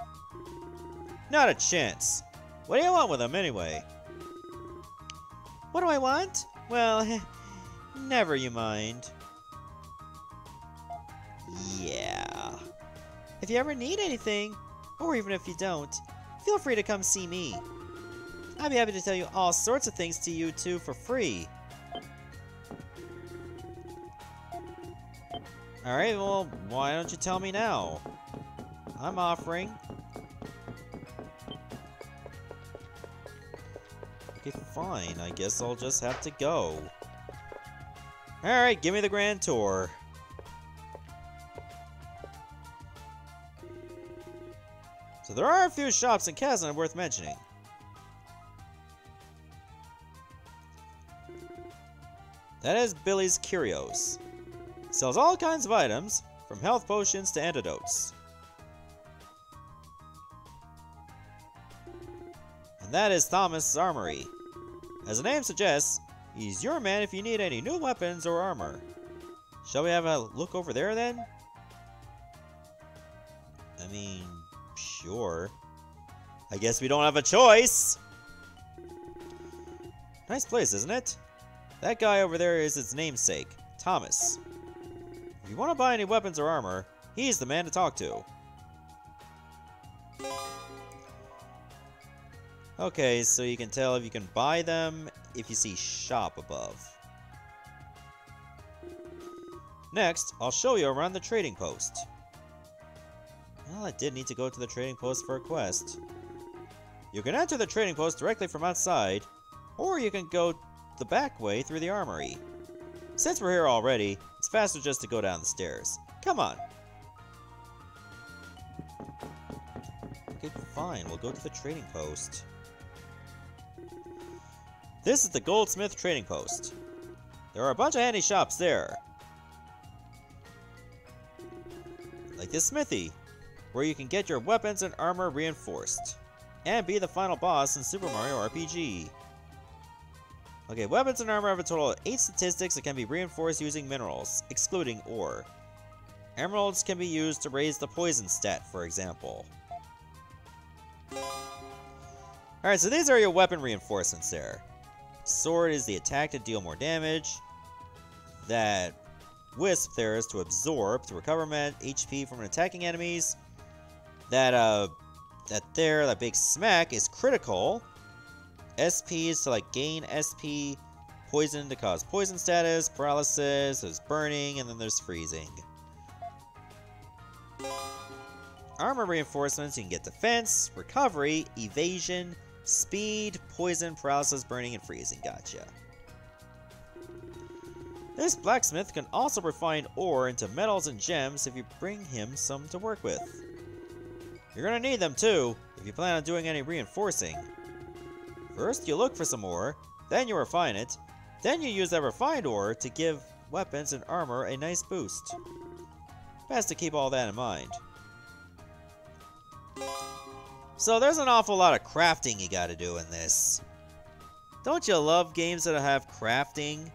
Speaker 1: Not a chance. What do you want with him, anyway? What do I want? Well, never you mind. Yeah. If you ever need anything, or even if you don't, feel free to come see me. I'd be happy to tell you all sorts of things to you two for free. Alright, well, why don't you tell me now? I'm offering. Okay, fine. I guess I'll just have to go. Alright, give me the grand tour. So there are a few shops in Kazan worth mentioning. That is Billy's Curios. Sells all kinds of items, from health potions to antidotes. And that is Thomas' Armory. As the name suggests, he's your man if you need any new weapons or armor. Shall we have a look over there then? I mean, sure. I guess we don't have a choice! Nice place, isn't it? That guy over there is its namesake, Thomas. If you want to buy any weapons or armor, he's the man to talk to. Okay, so you can tell if you can buy them if you see shop above. Next, I'll show you around the trading post. Well, I did need to go to the trading post for a quest. You can enter the trading post directly from outside, or you can go the back way through the armory. Since we're here already, it's faster just to go down the stairs. Come on. Okay, fine. We'll go to the trading post. This is the Goldsmith trading post. There are a bunch of handy shops there. Like this smithy, where you can get your weapons and armor reinforced, and be the final boss in Super Mario RPG. Okay, weapons and armor have a total of 8 statistics that can be reinforced using minerals, excluding ore. Emeralds can be used to raise the poison stat, for example. Alright, so these are your weapon reinforcements there. Sword is the attack to deal more damage. That Wisp there is to absorb, to recover HP from attacking enemies. That big smack is critical. SP is to like gain SP, poison to cause poison status, paralysis, there's burning, and then there's freezing. Armor reinforcements, you can get defense, recovery, evasion, speed, poison, paralysis, burning, and freezing. Gotcha. This blacksmith can also refine ore into metals and gems if you bring him some to work with. You're gonna need them too, if you plan on doing any reinforcing. First, you look for some ore, then you refine it, then you use that refined ore to give weapons and armor a nice boost. Best to keep all that in mind. So there's an awful lot of crafting you gotta do in this. Don't you love games that have crafting?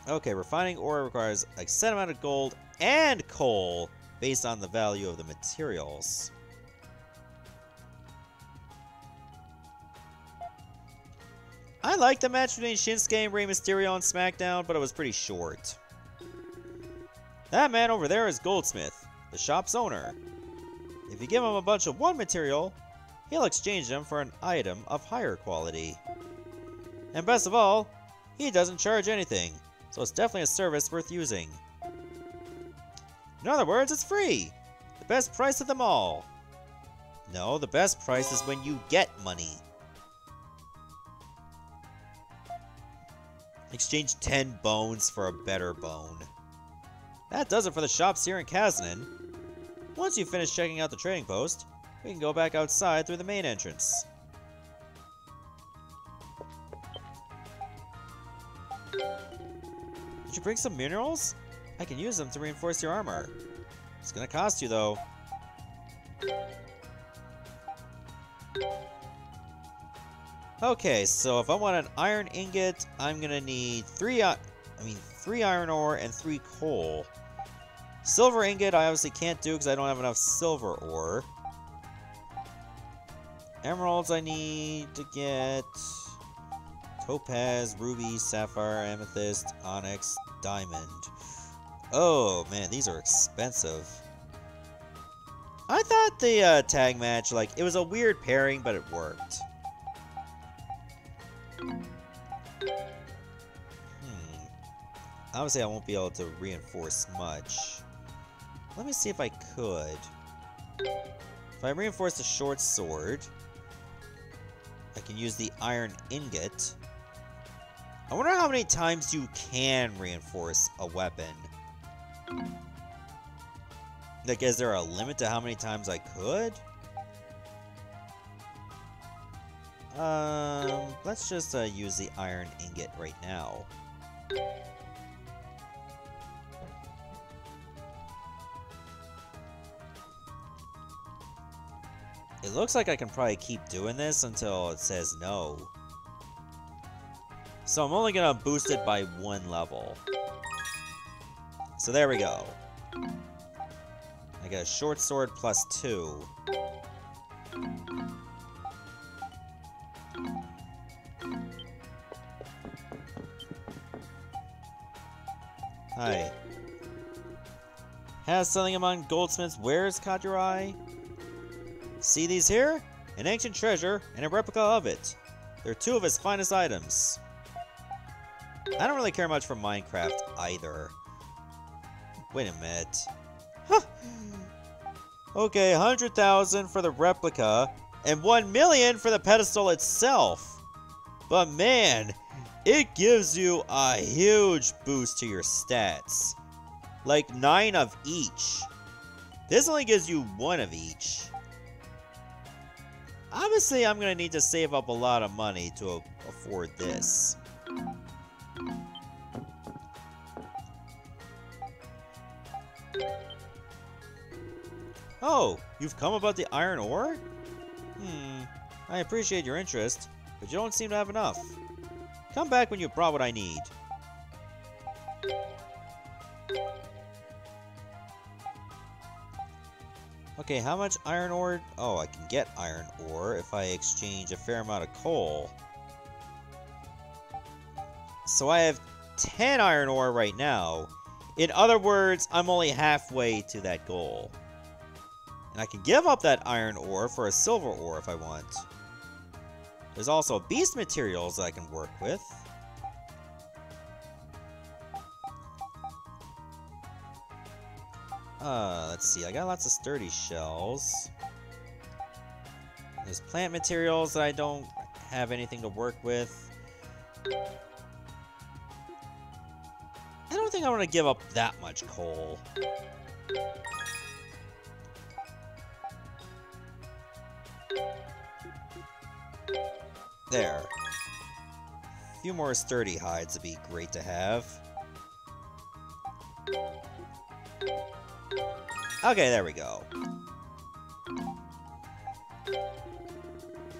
Speaker 1: Okay, refining ore requires a set amount of gold and coal based on the value of the materials. I liked the match between Shinsuke and Rey Mysterio on SmackDown, but it was pretty short. That man over there is Goldsmith, the shop's owner. If you give him a bunch of one material, he'll exchange them for an item of higher quality. And best of all, he doesn't charge anything, so it's definitely a service worth using. In other words, it's free! The best price of them all. No, the best price is when you get money. Exchange 10 bones for a better bone. That does it for the shops here in Kazan. Once you finish checking out the trading post, we can go back outside through the main entrance. Did you bring some minerals? I can use them to reinforce your armor. It's gonna cost you though. Okay, so if I want an iron ingot, I'm gonna need 3 iron ore and 3 coal. Silver ingot I obviously can't do because I don't have enough silver ore. Emeralds I need to get topaz, ruby, sapphire, amethyst, onyx, diamond. Oh man, these are expensive. I thought the tag match, like, it was a weird pairing, but it worked. Obviously, I won't be able to reinforce much. Let me see if I could. If I reinforce the short sword, I can use the iron ingot. I wonder how many times you can reinforce a weapon. Like, is there a limit to how many times I could? Let's just use the iron ingot right now. It looks like I can probably keep doing this until it says no. So I'm only gonna boost it by 1 level. So there we go. I got a short sword plus 2. Hi. Has something among Goldsmith's wares caught your eye? See these here? An ancient treasure and a replica of it. They're 2 of his finest items. I don't really care much for Minecraft either. Wait a minute. Huh. Okay, 100,000 for the replica and 1 million for the pedestal itself. But man, it gives you a huge boost to your stats. Like 9 of each. This only gives you 1 of each. Obviously, I'm going to need to save up a lot of money to afford this. Oh, you've come about the iron ore? I appreciate your interest, but you don't seem to have enough. Come back when you've brought what I need. Okay, how much iron ore? Oh, I can get iron ore if I exchange a fair amount of coal. So I have 10 iron ore right now. In other words, I'm only halfway to that goal. And I can give up that iron ore for a silver ore if I want. There's also beast materials that I can work with. Let's see, I got lots of sturdy shells. There's plant materials that I don't have anything to work with. I don't think I want to give up that much coal. There. A few more sturdy hides would be great to have. Okay, there we go.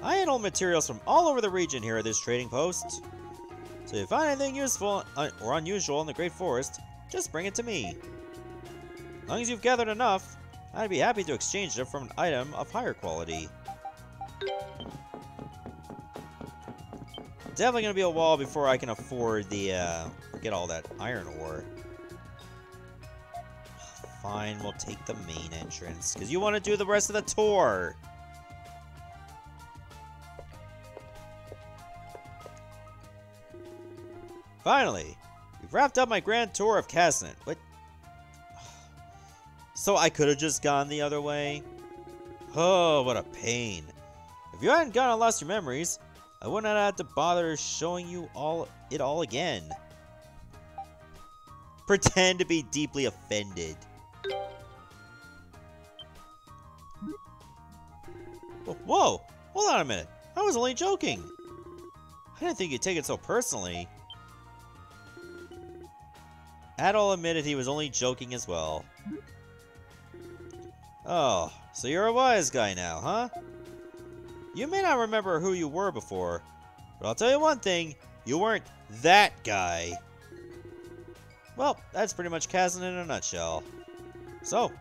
Speaker 1: I handle materials from all over the region here at this trading post. So if you find anything useful or unusual in the Great Forest, just bring it to me. As long as you've gathered enough, I'd be happy to exchange it for an item of higher quality. Definitely gonna be a while before I can afford the, get all that iron ore. Fine, we'll take the main entrance, because you want to do the rest of the tour. Finally, we've wrapped up my grand tour of Casnet. What? So I could have just gone the other way? Oh, what a pain. If you hadn't gone and lost your memories, I wouldn't have had to bother showing you it all again. Pretend to be deeply offended. Whoa! Hold on a minute. I was only joking. I didn't think you'd take it so personally. Adol admitted he was only joking as well. Oh, so you're a wise guy now, huh? You may not remember who you were before, but I'll tell you one thing, you weren't that guy. Well, that's pretty much Kazan in a nutshell. So,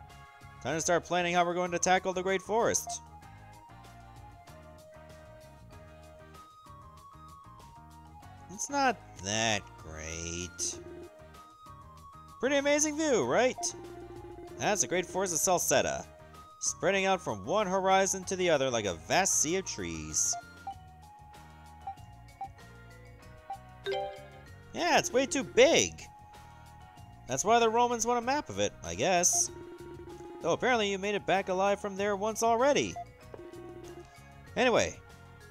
Speaker 1: time to start planning how we're going to tackle the Great Forest. It's not that great. Pretty amazing view, right? That's the Great Forest of Celceta, spreading out from one horizon to the other like a vast sea of trees. Yeah, it's way too big. That's why the Romans want a map of it, I guess. Though apparently you made it back alive from there once already. Anyway,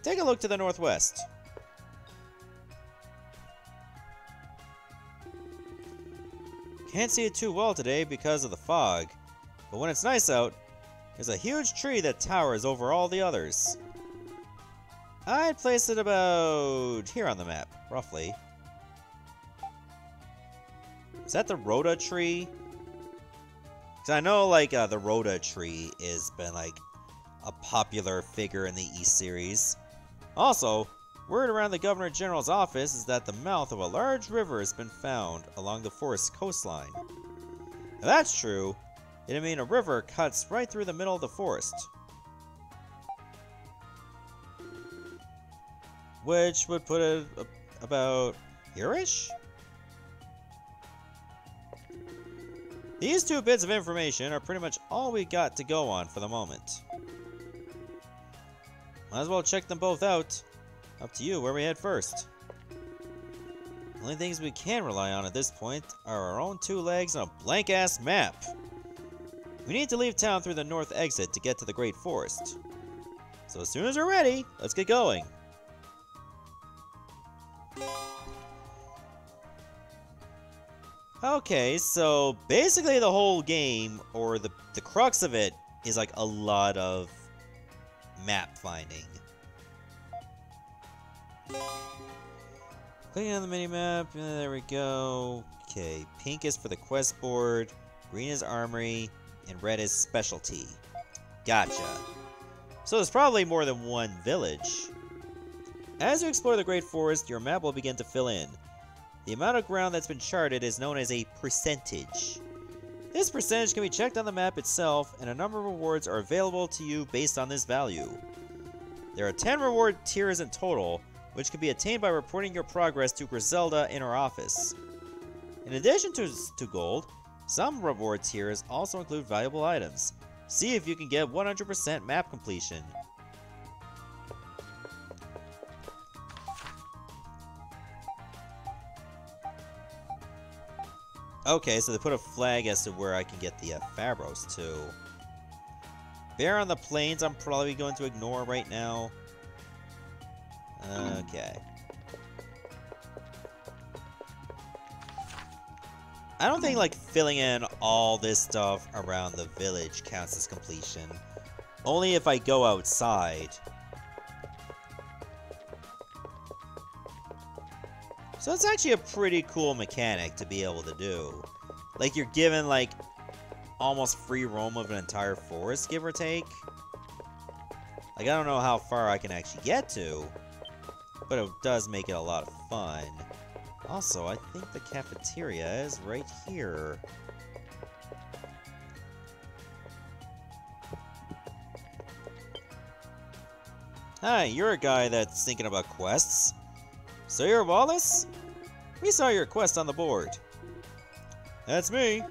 Speaker 1: take a look to the northwest. Can't see it too well today because of the fog, but when it's nice out, there's a huge tree that towers over all the others. I'd place it about here on the map, roughly. Is that the Rhoda tree? Because I know, like, the Rhoda tree has been, like, a popular figure in the East series. Also, word around the Governor General's office is that the mouth of a large river has been found along the forest coastline. If that's true, it'd mean a river cuts right through the middle of the forest. Which would put it about here-ish? These two bits of information are pretty much all we got to go on for the moment. Might as well check them both out. Up to you where we head first. Only things we can rely on at this point are our own two legs and a blank-ass map. We need to leave town through the north exit to get to the Great Forest. So as soon as we're ready, let's get going. Okay, so basically the whole game, or the crux of it, is like a lot of map finding. Clicking on the mini-map, there we go. Okay, pink is for the quest board, green is Armory, and red is Specialty. Gotcha. So there's probably more than one village. As you explore the Great Forest, your map will begin to fill in. The amount of ground that's been charted is known as a percentage. This percentage can be checked on the map itself, and a number of rewards are available to you based on this value. There are 10 reward tiers in total, which can be attained by reporting your progress to Griselda in her office. In addition to gold, some reward tiers also include valuable items. See if you can get 100% map completion. Okay, so they put a flag as to where I can get the Fabros too. Bear on the plains I'm probably going to ignore right now. Okay. I don't think like filling in all this stuff around the village counts as completion. Only if I go outside. So it's actually a pretty cool mechanic to be able to do. Like, you're given, like, almost free roam of an entire forest, give or take. Like, I don't know how far I can actually get to, but it does make it a lot of fun. Also, I think the cafeteria is right here. Hi, you're a guy that's thinking about quests. So you're Wallace? We saw your quest on the board. That's me.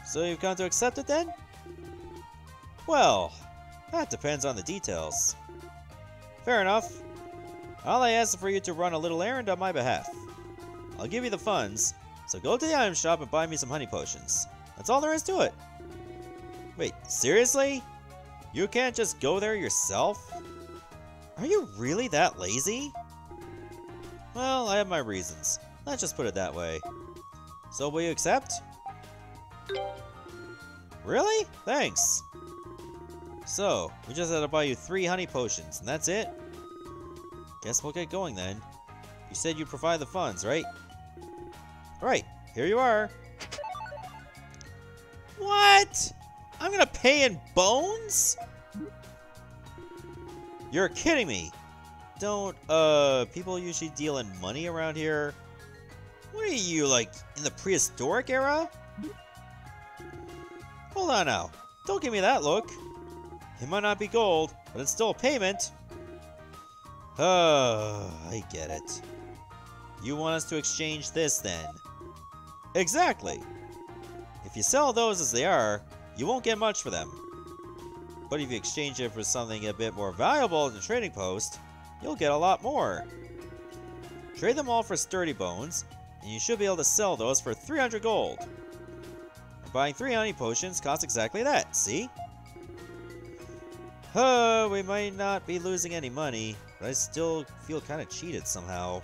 Speaker 1: So you've come to accept it then? Well, that depends on the details. Fair enough. All I ask is for you to run a little errand on my behalf. I'll give you the funds, so go to the item shop and buy me some honey potions. That's all there is to it. Wait, seriously? You can't just go there yourself? Are you really that lazy? Well, I have my reasons. Let's just put it that way. So will you accept? Really? Thanks. So, we just had to buy you 3 honey potions, and that's it? Guess we'll get going then. You said you'd provide the funds, right? Alright, here you are. What? I'm gonna pay in bones? You're kidding me! Don't, people usually deal in money around here? What are you, like, in the prehistoric era? Hold on now. Don't give me that look. It might not be gold, but it's still a payment. I get it. You want us to exchange this, then? Exactly! If you sell those as they are, you won't get much for them. But if you exchange it for something a bit more valuable at the trading post, you'll get a lot more. Trade them all for sturdy bones, and you should be able to sell those for 300 gold. Buying 3 honey potions costs exactly that, see? We might not be losing any money, but I still feel kind of cheated somehow.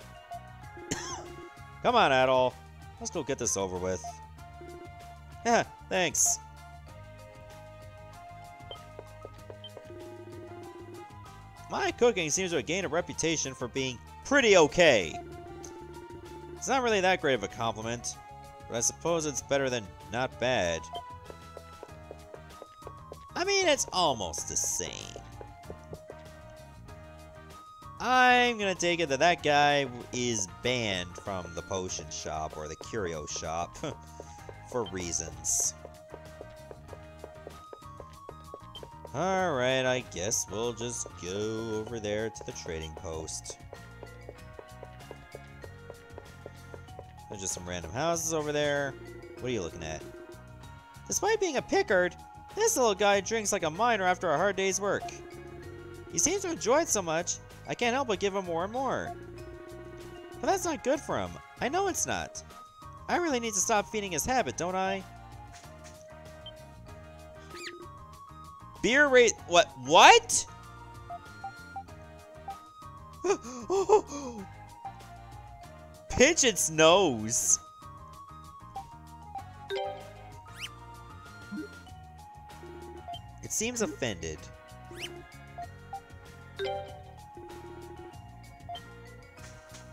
Speaker 1: Come on, Adol. Let's go get this over with. Yeah, thanks. My cooking seems to have gained a reputation for being pretty okay. It's not really that great of a compliment, but I suppose it's better than not bad. I mean, it's almost the same. I'm gonna take it that that guy is banned from the potion shop or the curio shop for reasons. Alright, I guess we'll just go over there to the trading post. There's just some random houses over there. What are you looking at? Despite being a pickard, this little guy drinks like a miner after a hard day's work. He seems to enjoy it so much, I can't help but give him more and more. But that's not good for him. I know it's not. I really need to stop feeding his habit, don't I? Beer rate. What? What? Pinch its nose. It seems offended.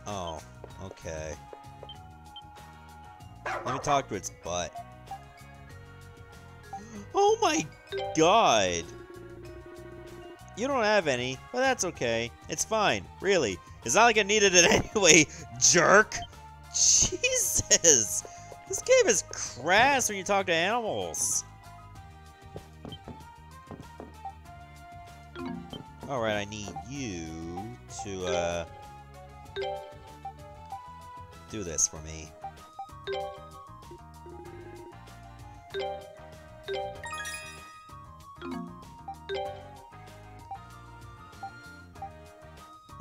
Speaker 1: Oh, okay. Let me talk to its butt. Oh my god! You don't have any, but that's okay. It's fine, really. It's not like I needed it anyway, jerk! Jesus! This game is crass when you talk to animals. Alright, I need you to, do this for me.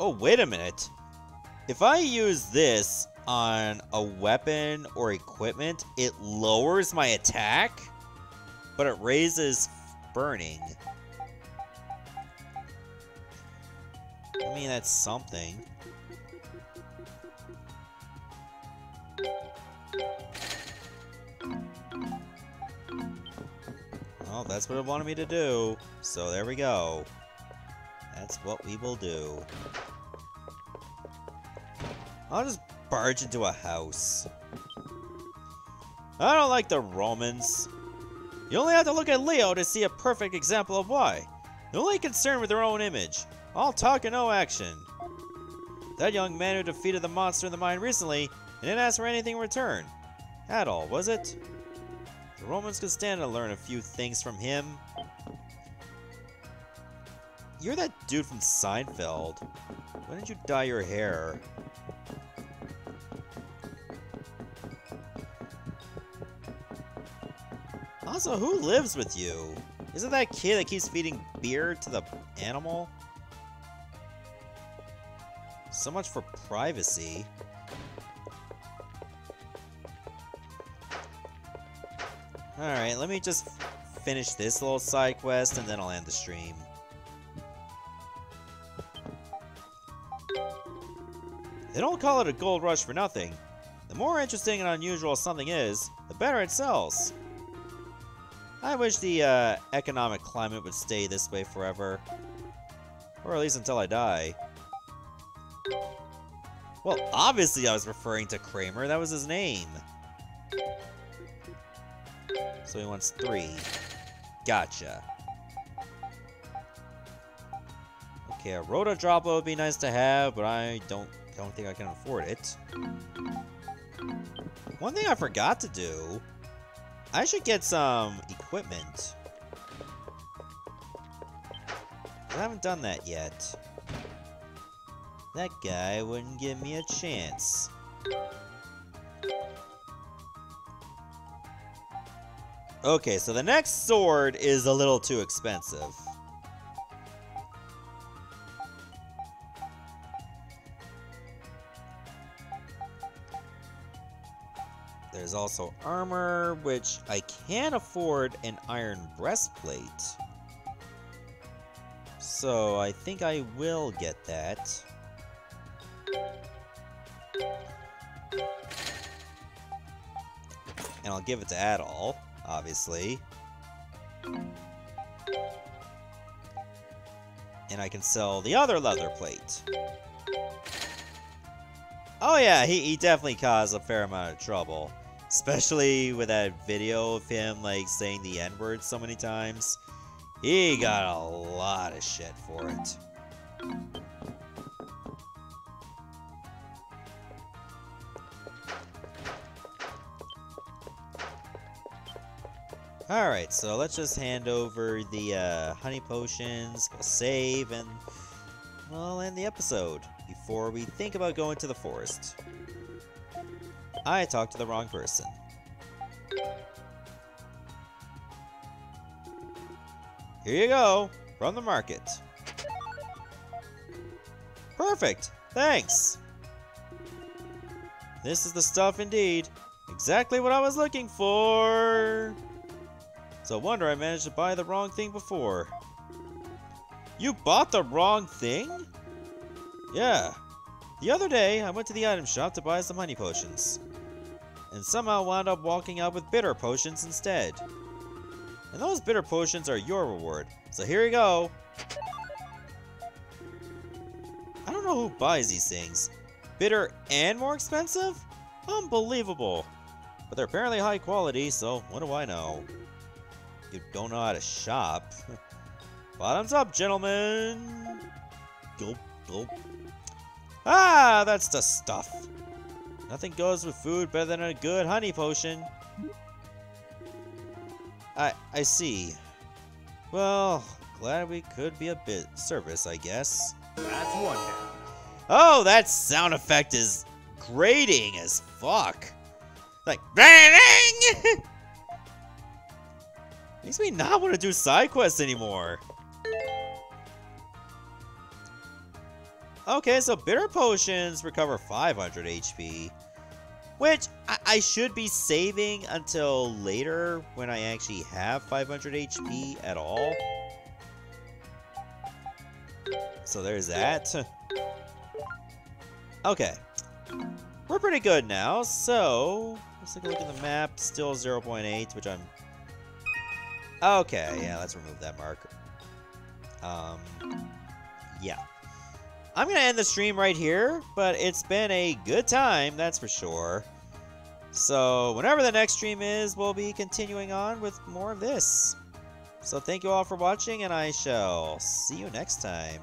Speaker 1: Oh, wait a minute. If I use this on a weapon or equipment, it lowers my attack, but it raises burning. I mean, that's something. Well, that's what it wanted me to do. So there we go. That's what we will do. I'll just barge into a house. I don't like the Romans. You only have to look at Leo to see a perfect example of why. They're only concerned with their own image. All talk and no action. That young man who defeated the monster in the mine recently and didn't ask for anything in return. At all, was it? The Romans could stand to learn a few things from him. You're that dude from Seinfeld. Why didn't you dye your hair? Also, who lives with you? Is it that kid that keeps feeding beer to the animal? So much for privacy. Alright, let me just finish this little side quest and then I'll end the stream. They don't call it a gold rush for nothing. The more interesting and unusual something is, the better it sells. I wish the economic climate would stay this way forever. Or at least until I die. Well, obviously I was referring to Kramer. That was his name. So he wants 3. Gotcha. Okay, a Rotodropper would be nice to have, but I don't think I can afford it. One thing I forgot to do, I should get some equipment. I haven't done that yet. That guy wouldn't give me a chance. Okay, so the next sword is a little too expensive. There's also armor, which I can't afford an iron breastplate. So I think I will get that. And I'll give it to Adol, obviously. And I can sell the other leather plate. Oh yeah, he definitely caused a fair amount of trouble. Especially with that video of him, like, saying the N-word so many times. He got a lot of shit for it. Alright, so let's just hand over the honey potions, we'll save, and we'll end the episode before we think about going to the forest. I talked to the wrong person. Here you go, from the market. Perfect, thanks! This is the stuff indeed. Exactly what I was looking for! So wonder I managed to buy the wrong thing before. You bought the wrong thing? Yeah. The other day, I went to the item shop to buy some honey potions. And somehow wound up walking out with bitter potions instead. And those bitter potions are your reward. So here you go. I don't know who buys these things. Bitter and more expensive? Unbelievable. But they're apparently high quality, so what do I know? You don't know how to shop. Bottoms up, gentlemen. Gulp, gulp. Ah, that's the stuff. Nothing goes with food better than a good honey potion. I see. Well, glad we could be a bit service, I guess.
Speaker 7: That's one down.
Speaker 1: Oh, that sound effect is grating as fuck. Like, bang! Makes me not want to do side quests anymore. Okay, so bitter potions recover 500 HP. Which I should be saving until later when I actually have 500 HP at all. So there's that. Okay. We're pretty good now, so let's take a look at the map. Still 0.8, which I'm... Okay, yeah, let's remove that mark. Yeah. I'm gonna end the stream right here, but it's been a good time, that's for sure. So, whenever the next stream is, we'll be continuing on with more of this. So thank you all for watching, and I shall see you next time.